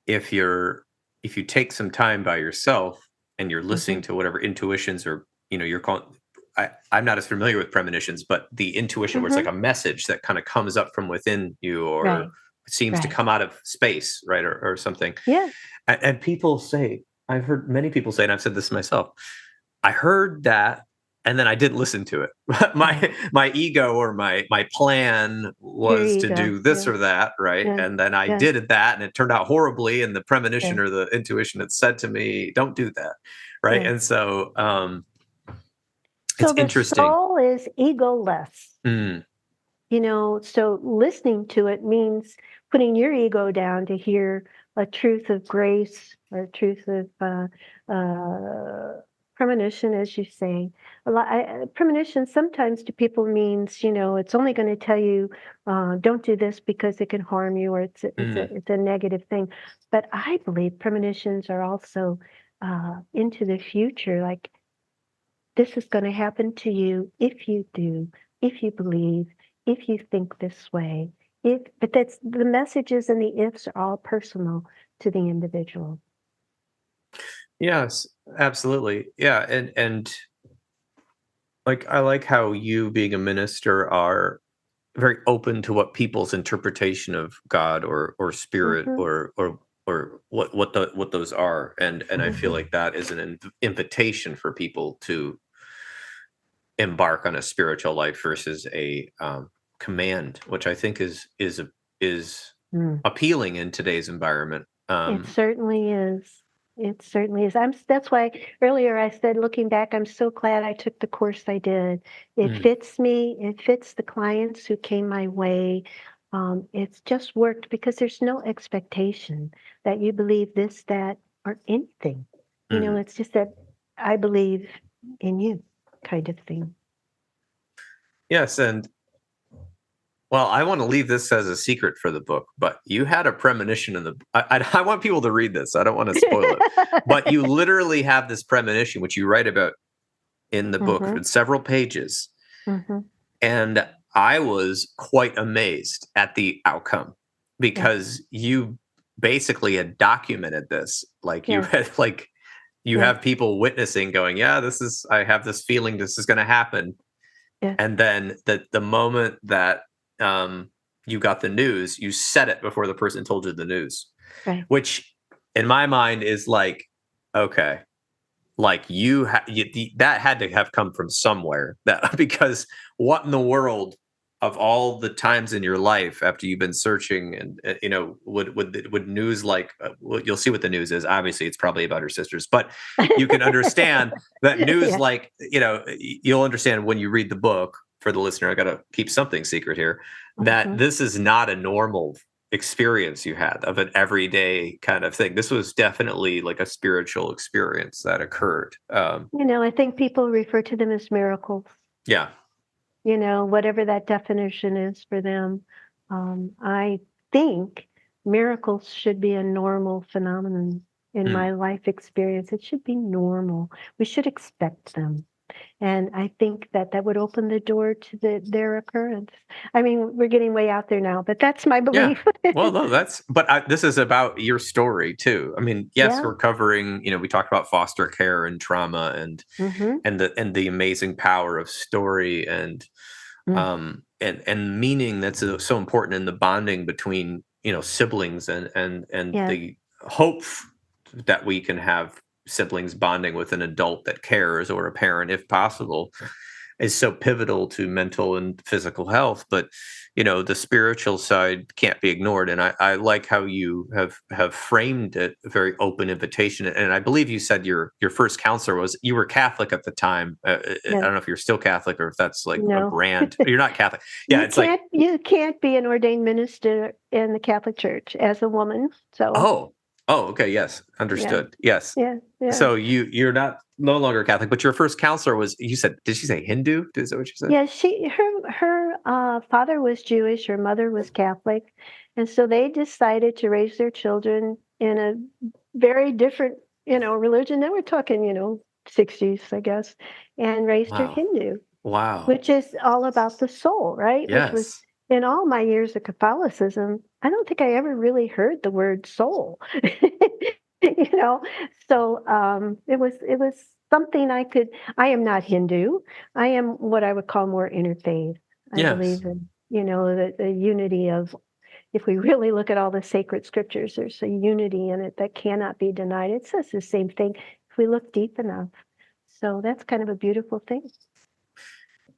if you take some time by yourself and you're Hmm. listening to whatever intuitions or you're calling. I'm not as familiar with premonitions, but the intuition where it's like Hmm. a message that kind of comes up from within you or Right. seems to Right. come out of space, right? Or something. Yeah. And people say, I've heard many people say, and I've said this myself, I heard that and then I didn't listen to it. Right. My ego or my plan Your was to ego. do this Yeah. or that, right? Yeah. And then I Yeah. did that and it turned out horribly and the premonition Yeah. or the intuition had said to me, don't do that. Right. Yeah. And so it's So the interesting. soul is egoless. Mm, So listening to it means putting your ego down to hear a truth of grace or a truth of premonition, as you say. Premonition sometimes to people means, it's only going to tell you, don't do this because it can harm you, or mm, it's a negative thing. But I believe premonitions are also into the future, like this is going to happen to you if you do, if you believe, if you think this way. But that's the messages and the ifs are all personal to the individual. yes, absolutely. Yeah. And like I like how you being a minister are very open to what people's interpretation of God or spirit Hmm. or what those are, and I feel Hmm. like that is an invitation for people to embark on a spiritual life versus a command, which I think is Mm. appealing in today's environment. It certainly is. It certainly is. That's why earlier I said, looking back, I'm so glad I took the course I did. It Mm, fits me. It fits the clients who came my way. It's just worked because there's no expectation that you believe this, that, or anything. mhm. It's just that I believe in you kind of thing. Yes, and well, I want to leave this as a secret for the book, but you had a premonition in the. I want people to read this. I don't want to spoil it, but you literally have this premonition, which you write about in the book Hmm. in several pages, Hmm. and I was quite amazed at the outcome Yes. because you basically had documented this, like you Yes. had like you Yes. have people witnessing, going, "Yeah, this is. I have this feeling this is going to happen," Yes. and then the moment that you got the news, you said it before the person told you the news, Right. which in my mind is like, okay, like that had to have come from somewhere, that because what in the world of all the times in your life after you've been searching, and would news like well, you'll see what the news is. Obviously it's probably about her sisters, but you can understand that news, Yeah. like, you'll understand when you read the book. For the listener, I got to keep something secret here, that Mhm. this is not a normal experience you had of an everyday kind of thing. This was definitely like a spiritual experience that occurred. I think people refer to them as miracles, Yeah. whatever that definition is for them. I think miracles should be a normal phenomenon in Hmm. my life experience. It should be normal. We should expect them. And I think that that would open the door to their occurrence. I mean, we're getting way out there now, but that's my Yeah. belief. Well, no, this is about your story too. I mean, yes, Yeah. we're covering, we talked about foster care and trauma, and Mhm. the amazing power of story, and Mm. meaning that's so important in the bonding between, siblings, and Yeah. the hope that we can have siblings bonding with an adult that cares, or a parent if possible, is so pivotal to mental and physical health. But the spiritual side can't be ignored, and I like how you have framed it, a very open invitation. And I believe you said your first counselor was, you were Catholic at the time. I Yeah. don't know if you're still Catholic, or if that's like a No. brand. You're not Catholic. Yeah, You it's like, can't be an ordained minister in the Catholic Church as a woman. So, oh, okay, yes, yeah. understood, yes. Yeah. Yeah. So you're not no longer Catholic, but your first counselor was, you said, did she say Hindu? Is that what you said? Yeah, her father was Jewish, her mother was Catholic, and so they decided to raise their children in a very different, religion. Now we're talking, 60s, I guess, and raised her Wow. Hindu, Wow. which is all about the soul, right? Which was Yes. in all my years of Catholicism, I don't think I ever really heard the word soul. you know, so it was something I am not Hindu. I am what I would call more interfaith. I Yes. believe in, the unity of, if we really look at all the sacred scriptures, there's a unity in it that cannot be denied. It says the same thing if we look deep enough. So that's kind of a beautiful thing.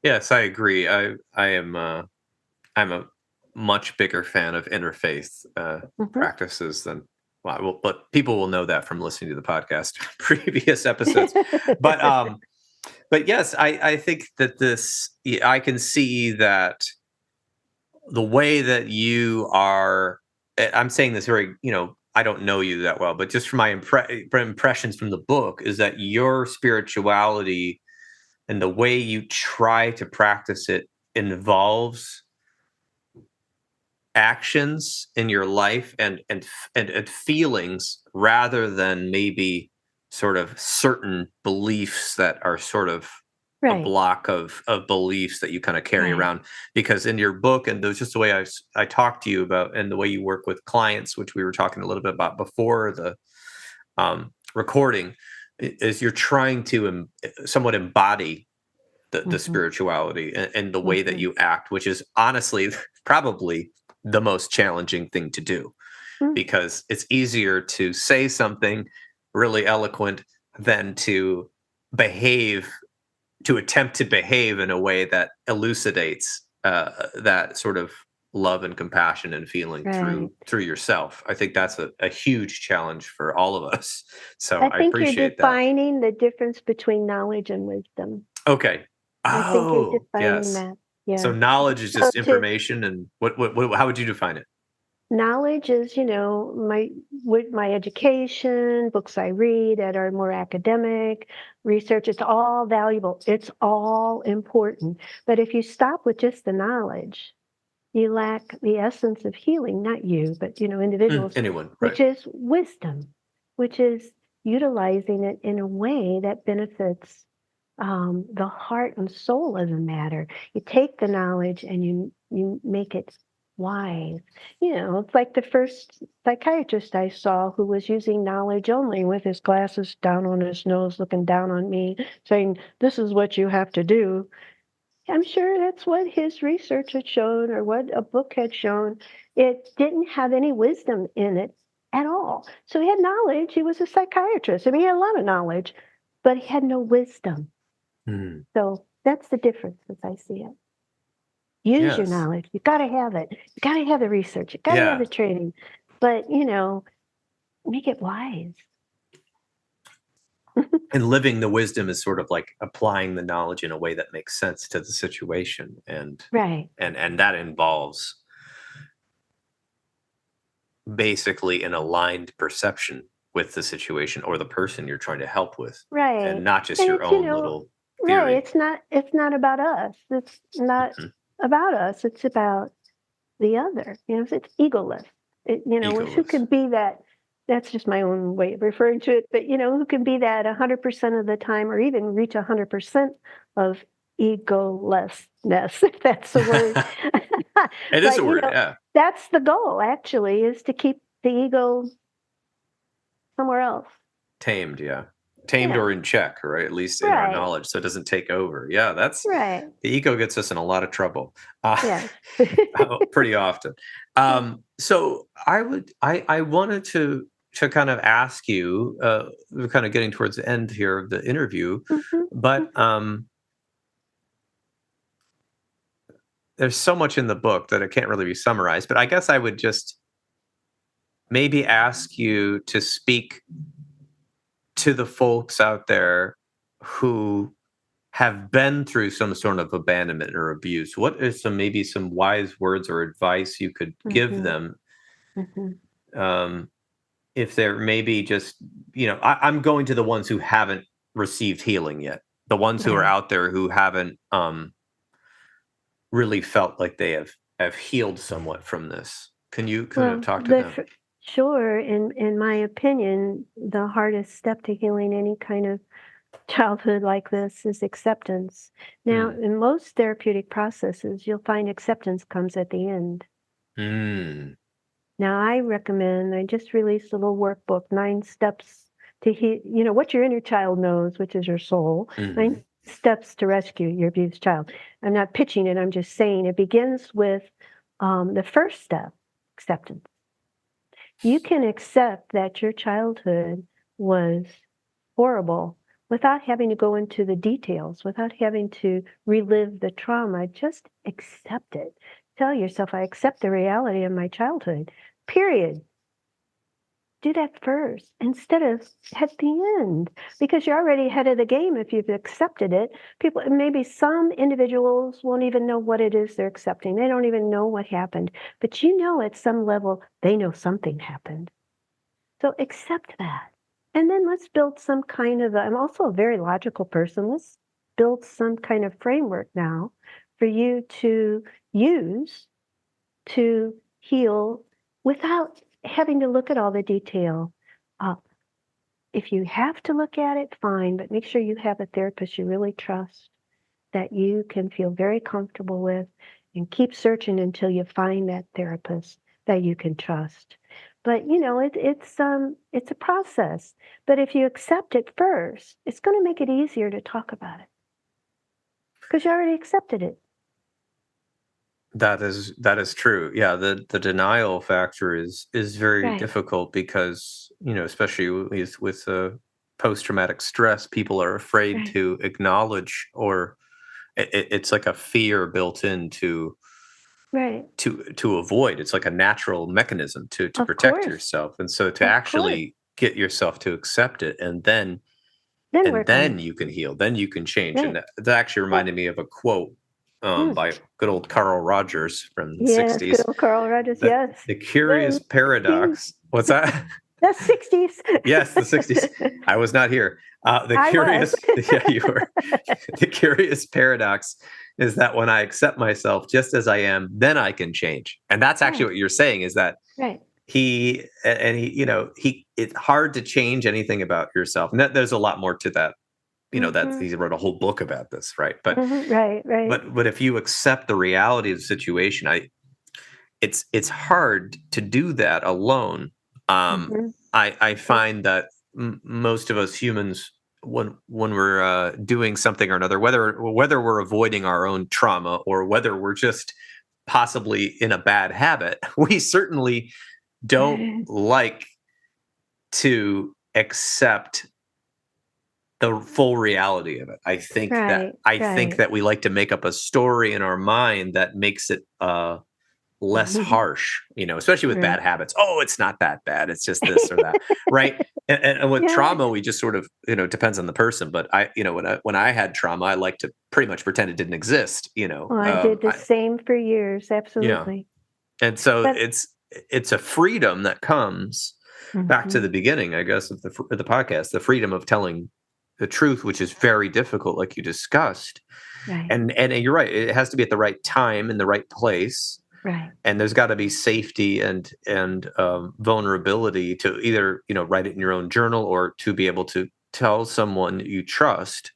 Yes, I agree. I'm a much bigger fan of interfaith Hmm. practices than, well, but people will know that from listening to the podcast previous episodes. But but yes, I think that I can see that the way that you are. I'm saying this very, I don't know you that well, but just from my impressions from the book, is that your spirituality and the way you try to practice it involves actions in your life, and feelings, rather than maybe sort of certain beliefs that are sort of a Right, block of beliefs that you kind of carry right. around. Because in your book, and there's just the way I talk to you about, and the way you work with clients, which we were talking a little bit about before the recording, is you're trying to somewhat embody the Hmm. spirituality, and the way that Hmm. you act, which is honestly probably the most challenging thing to do, Mm. because it's easier to say something really eloquent than behave to attempt to behave in a way that elucidates that sort of love and compassion and feeling Right. through yourself. I think that's a huge challenge for all of us. So I I think you're appreciate that. defining the difference between knowledge and wisdom. Okay. I think you're Oh, defining yes. that. So Yeah. knowledge is So just to information, and how would you define it? knowledge is, my education, books I read that are more academic, research, it's all valuable. It's all important. But if you stop with just the knowledge, you lack the essence of healing, not you, but individuals, Anyone, right? which is wisdom, which is utilizing it in a way that benefits the heart and soul of the matter. You take the knowledge and you make it wise. It's like the first psychiatrist I saw, who was using knowledge only, with his glasses down on his nose, looking down on me, saying, "This is what you have to do." I'm sure that's what his research had shown, or what a book had shown. It didn't have any wisdom in it at all. So he had knowledge. He was a psychiatrist. I mean, he had a lot of knowledge, but he had no wisdom. Mm. So that's the difference as I see it. Use your Yes. knowledge. You got to have it. You got to have the research. You got to have Yeah. the training. But, make it wise. And living the wisdom is sort of like applying the knowledge in a way that makes sense to the situation, and Right. and that involves basically an aligned perception with the situation or the person you're trying to help with, Right. and not just And your it's, own little right. theory. It's not about us. It's not Mhm. about us. It's about the other. It's egoless. Who Egoless. can be that? That's just my own way of referring to it. But who can be that 100% of the time, or even reach 100% of egolessness, if that's a word. It is But a word, yeah. that's the goal. Actually, is to keep the ego somewhere else. Tamed, yeah. Tamed Yeah. or in check, right? At least in our Right. knowledge, so it doesn't take over. Yeah, that's Right. the ego gets us in a lot of trouble. Uh, Yes. pretty often. So I wanted to kind of ask you, we're kind of getting towards the end here of the interview, Mhm. but there's so much in the book that it can't really be summarized. But I guess I would just maybe ask you to speak to the folks out there who have been through some sort of abandonment or abuse. What is maybe some wise words or advice you could give Mhm. them, Mhm. um, if they're maybe just, I'm going to the ones who haven't received healing yet, the ones who are Right. out there who haven't really felt like they have healed somewhat from this. Can you kind of Well, talk to them? sure. In my opinion, the hardest step to healing any kind of childhood like this is acceptance. Now, Mm. in most therapeutic processes, you'll find acceptance comes at the end. Mm. Now, I just released a little workbook, 9 steps to heal, what your inner child knows, which is your soul, Hmm. 9 steps to rescue your abused child. I'm not pitching it, I'm just saying it begins with the first step, acceptance. You can accept that your childhood was horrible without having to go into the details, without having to relive the trauma. Just accept it. Tell yourself, I accept the reality of my childhood, period. Do that first instead of at the end, because you're already ahead of the game if you've accepted it. People, maybe some individuals won't even know what it is they're accepting. They don't even know what happened, but at some level, they know something happened. So accept that. And then let's build some kind of I'm also a very logical person. Let's build some kind of framework now for you to use to heal without having to look at all the detail. Uh, if you have to look at it, fine, but make sure you have a therapist you really trust that you can feel very comfortable with, and keep searching until you find that therapist that you can trust. But it's a process. But if you accept it first, it's going to make it easier to talk about it because you already accepted it. That is true. Yeah, the denial factor is very Right. difficult because, especially with post traumatic stress, people are afraid Right. to acknowledge, or it's like a fear built into Right. to avoid. It's like a natural mechanism to Of protect course. yourself, and so to Of course. actually get yourself to accept it, and then Then and work on then it. you can heal, then you can change. And Right. that actually Yep. reminded me of a quote Mm. by good old Carl Rogers from the Yes. Good 60s. old Carl Rogers. the Yes. the The curious 60s. paradox. What's that? The 60s. Yes, the 60s. I was not here. The I was. curious, yeah, you were. The curious paradox is that when I accept myself just as I am, then I can change. And that's actually Right. what you're saying, is that Right. he it's hard to change anything about yourself. And there's a lot more to that. That Hmm. he wrote a whole book about this, right? But Hmm. Right. Right. but if you accept the reality of the situation, it's hard to do that alone. Hmm. I find that most of us humans, when we're doing something or another, whether we're avoiding our own trauma or whether we're just possibly in a bad habit, we certainly don't like to accept the full reality of it. I think Right, right. that we like to make up a story in our mind that makes it less harsh, especially with bad Right. habits. Oh, it's not that bad. It's just this or that, right? And with Yeah. trauma, we just sort of, depends on the person. But when I had trauma, I like to pretty much pretend it didn't exist. Well, I did the same for years, Yeah, absolutely. and so But it's a freedom that comes back to mhm, the beginning, I guess, of the podcast, the freedom of telling the truth, which is very difficult, like you discussed. right, And you're right; it has to be at the right time in the right place, right, and there's got to be safety and vulnerability to either write it in your own journal or to be able to tell someone you trust.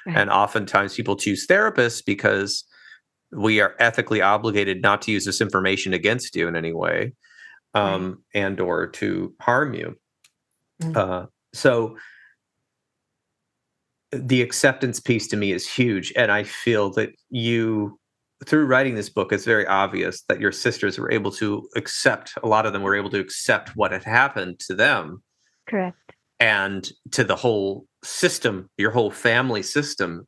right, And oftentimes people choose therapists because we are ethically obligated not to use this information against you in any way, right. and or to harm you. Mm. So the acceptance piece to me is huge, and I feel that you, through writing this book, it's very obvious that your sisters were able to accept, a lot of them were able to accept what had happened to them Correct. and to the whole system, your whole family system,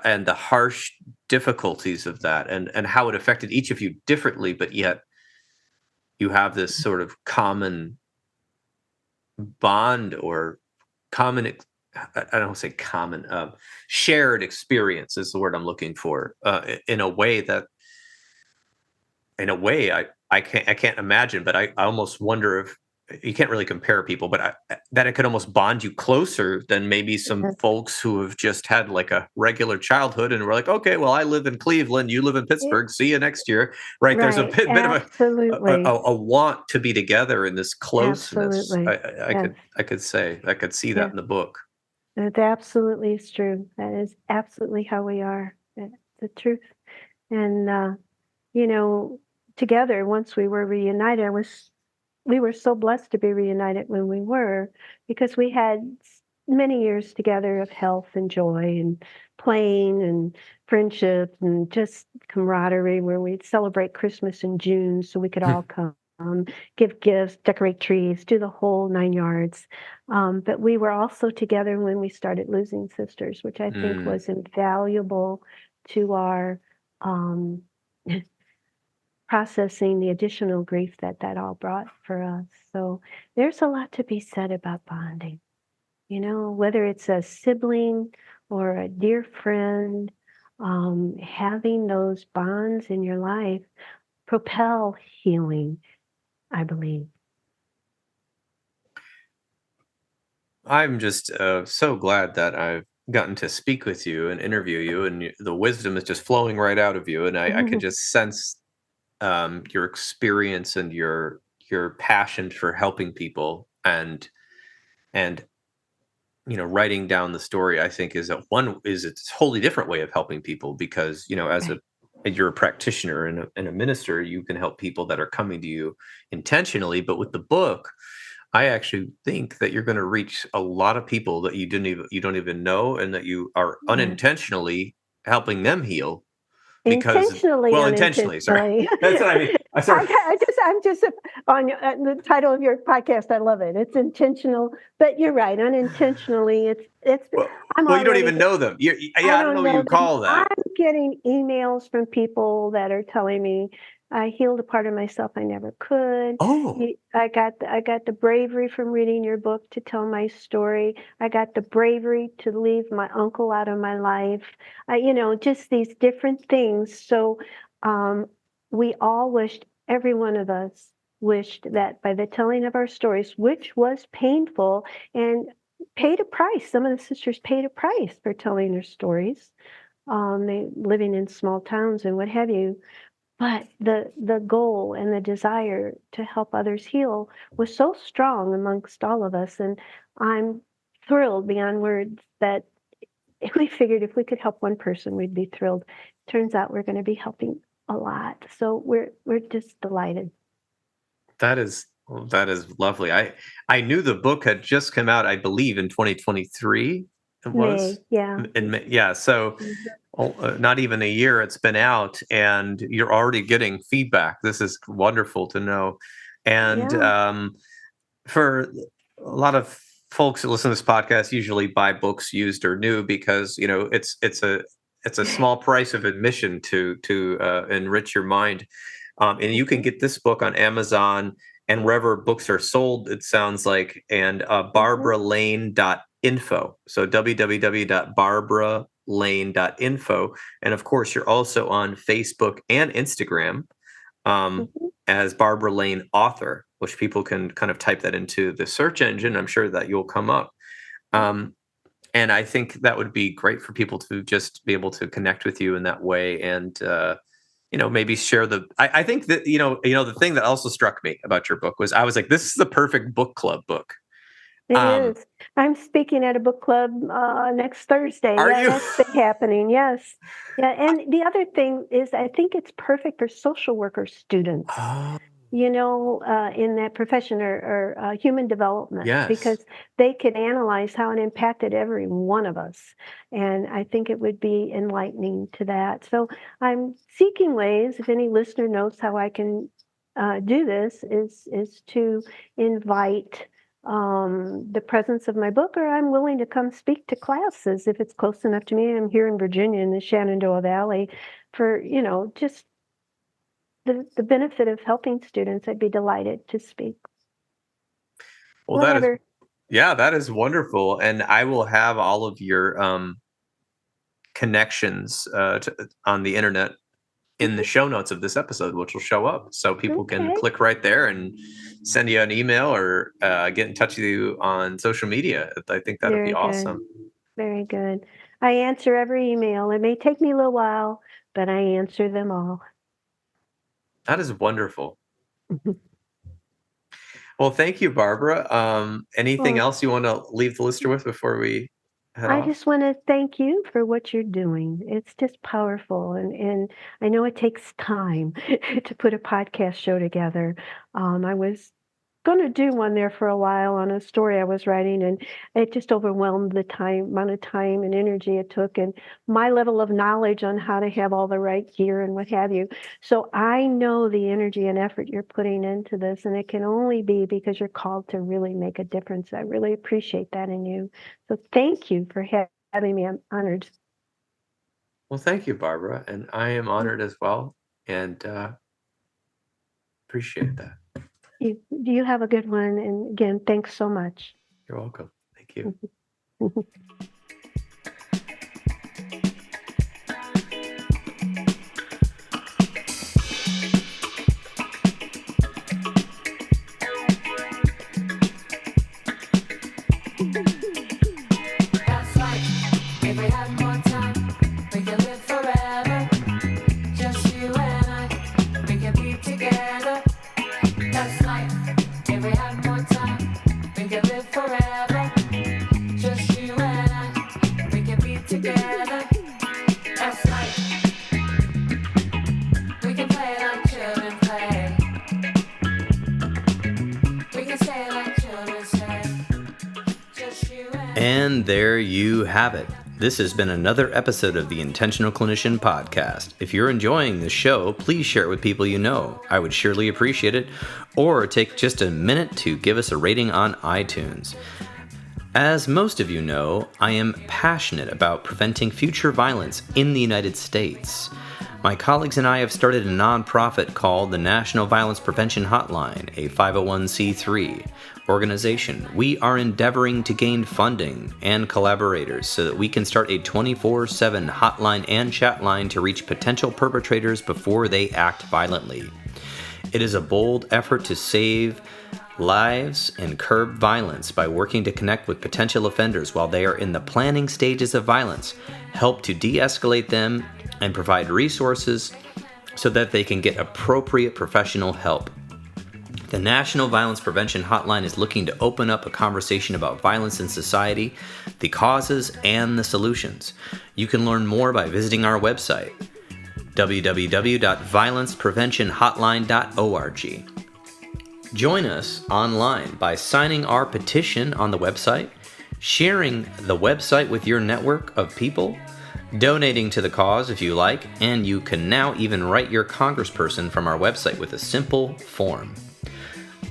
and the harsh difficulties of that, and how it affected each of you differently, but yet you have this sort of common bond or common I don't say common, shared experience is the word I'm looking for, in a way that, I can't imagine, but I almost wonder if you can't really compare people, but that it could almost bond you closer than maybe some Yes, folks who have just had like a regular childhood and we're like, okay, well, I live in Cleveland, you live in yeah, Pittsburgh, see you next year, right? There's a right, bit of absolutely, a want to be together in this closeness. I, absolutely. I I Yes, could I could say I could see that yes, in the book. it absolutely is true. That is absolutely how we are. That's the truth. And, you know, together, once we were reunited, we were so blessed to be reunited when we were, because we had many years together of health and joy and playing and friendship and just camaraderie, where we'd celebrate Christmas in June so we could all come, give gifts, decorate trees, do the whole 9 yards. But we were also together when we started losing sisters, which I think Mm. was invaluable to our um, processing the additional grief that that all brought for us. So there's a lot to be said about bonding, whether it's a sibling or a dear friend, having those bonds in your life propel healing, I believe. I'm just so glad that I've gotten to speak with you and interview you, and the wisdom is just flowing right out of you. And I can just sense your experience and your passion for helping people, and writing down the story. I think is a totally different way of helping people because as Right. you're a practitioner and a minister, you can help people that are coming to you intentionally. But with the book, I actually think that you're going to reach a lot of people that you don't even know, and that you are Yeah. unintentionally helping them heal because, Intentionally, well, intentionally. Sorry, unintentionally. that's what I mean. I sort of I'm just on the title of your podcast. I love it. It's intentional, but you're right. Unintentionally, well, I'm well, you don't already even know them. I Yeah, I don't know don't what know you them. call I'm that. getting emails from people that are telling me I healed a part of myself I never could. Oh, I got the bravery from reading your book to tell my story. I got the bravery to leave my uncle out of my life. Just these different things. So um, we all wished, every one of us wished that by the telling of our stories, which was painful and paid a price. Some of the sisters paid a price for telling their stories. They living in small towns and what have you. But the goal and the desire to help others heal was so strong amongst all of us, and I'm thrilled beyond words that we figured if we could help one person, we'd be thrilled. Turns out we're going to be helping a lot, so we're just delighted. that is lovely. I knew the book had just come out, I believe, in 2023. It was May, yeah. yeah. So Mhm. not even a year it's been out, and you're already getting feedback. This is wonderful to know. And Yeah. for a lot of folks that listen to this podcast usually buy books used or new because it's a small price of admission to enrich your mind, and you can Mhm, get this book on Amazon and wherever books are sold. It sounds like, and mhm, barbaralane.info. So www.barbaralane.info, and of course you're also on Facebook and Instagram mhm. as Barbara Lane author, which people can kind of type that into the search engine. I'm sure that you'll come up. Um, and I think that would be great for people to just be able to connect with you in that way, and maybe share the. I think that the thing that also struck me about your book was I was like, this is the perfect book club book. It Um, is. I'm speaking at a book club next Thursday. are Yeah, you? that's been happening. Yes. Yeah. And the other thing is, I think it's perfect for social worker students, Oh, in that profession or human development, yes. because they can analyze how it impacted every one of us. And I think it would be enlightening to that. So I'm seeking ways, if any listener knows how I can do this, is to invite the presence of my book, or I'm willing to come speak to classes if it's close enough to me. I'm here in Virginia in the Shenandoah Valley for, just the benefit of helping students. I'd be delighted to speak. Well, Whatever. that is wonderful, and I will have all of your connections on the internet in the Mhm. show notes of this episode, which will show up, so people can Okay. click right there and send you an email or get in touch with you on social media. I think that'd be Very good. awesome. Very good. I answer every email. It may take me a little while, but I answer them all. That is wonderful. Well, thank you, Barbara. Anything Well, else you want to leave the listener with before we head I off? just want to thank you for what you're doing. It's just powerful. And I know it takes time to put a podcast show together. I was going to do one there for a while on a story I was writing, and it just overwhelmed the amount of time and energy it took, and my level of knowledge on how to have all the right gear and what have you. So I know the energy and effort you're putting into this, and it can only be because you're called to really make a difference. I really appreciate that in you. So thank you for having me. I'm honored. Well, thank you, Barbara, and I am honored as well, and appreciate that. You have a good one. And again, thanks so much. You're welcome. Thank you. That's like if we had more time, we could live forever. Just you and I, we could be together. That's life. If we had more time, we could live forever. Just you and I, we could be together. That's life. We can play like children play. We can say like children say. Just you and I. And there you have it. This has been another episode of the Intentional Clinician podcast. If you're enjoying the show, please share it with people you know. I would surely appreciate it. Or take just a minute to give us a rating on iTunes. As most of you know, I am passionate about preventing future violence in the United States. My colleagues and I have started a nonprofit called the National Violence Prevention Hotline, a 501c3 organization. We are endeavoring to gain funding and collaborators so that we can start a 24/7 hotline and chat line to reach potential perpetrators before they act violently. It is a bold effort to save lives and curb violence by working to connect with potential offenders while they are in the planning stages of violence, help to de-escalate them, and provide resources so that they can get appropriate professional help. The National Violence Prevention Hotline is looking to open up a conversation about violence in society, the causes, and the solutions. You can learn more by visiting our website, www.violencepreventionhotline.org. Join us online by signing our petition on the website, sharing the website with your network of people, donating to the cause if you like, and you can now even write your congressperson from our website with a simple form.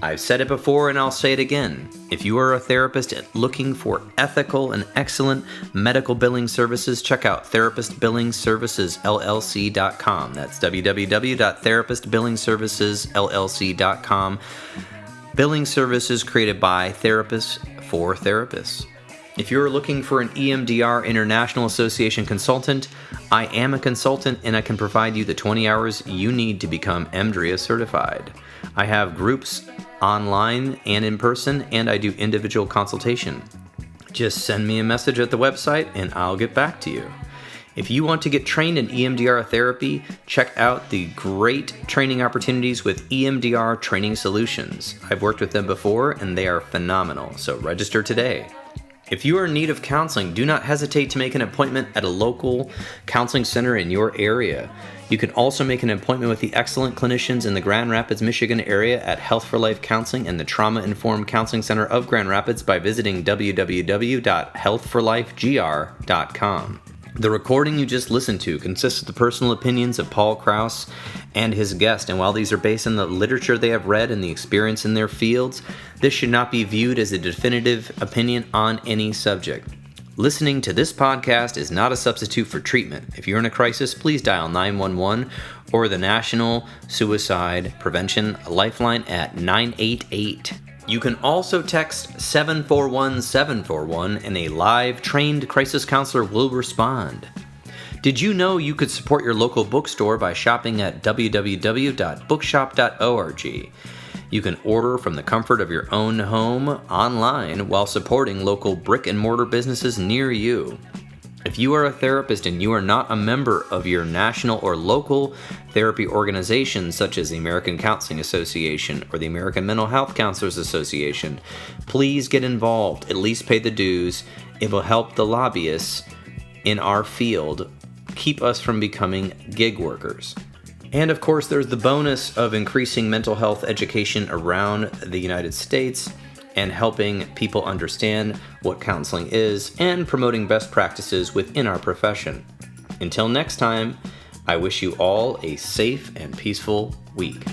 I've said it before and I'll say it again. If you are a therapist looking for ethical and excellent medical billing services, check out therapistbillingservicesllc.com. That's www.therapistbillingservicesllc.com. Billing services created by therapists for therapists. If you're looking for an EMDR International Association consultant, I am a consultant and I can provide you the 20 hours you need to become EMDRIA certified. I have groups online and in person, and I do individual consultation. Just send me a message at the website and I'll get back to you. If you want to get trained in EMDR therapy, check out the great training opportunities with EMDR Training Solutions. I've worked with them before and they are phenomenal, so register today. If you are in need of counseling, do not hesitate to make an appointment at a local counseling center in your area. You can also make an appointment with the excellent clinicians in the Grand Rapids, Michigan area at Health for Life Counseling and the Trauma Informed Counseling Center of Grand Rapids by visiting www.healthforlifegr.com. The recording you just listened to consists of the personal opinions of Paul Krauss and his guest, and while these are based on the literature they have read and the experience in their fields, this should not be viewed as a definitive opinion on any subject. Listening to this podcast is not a substitute for treatment. If you're in a crisis, please dial 911 or the National Suicide Prevention Lifeline at 988. You can also text 741-741 and a live trained crisis counselor will respond. Did you know you could support your local bookstore by shopping at www.bookshop.org? You can order from the comfort of your own home online while supporting local brick and mortar businesses near you. If you are a therapist and you are not a member of your national or local therapy organizations such as the American Counseling Association or the American Mental Health Counselors Association, please get involved, at least pay the dues. It will help the lobbyists in our field keep us from becoming gig workers. And of course, there's the bonus of increasing mental health education around the United States and helping people understand what counseling is and promoting best practices within our profession. Until next time, I wish you all a safe and peaceful week.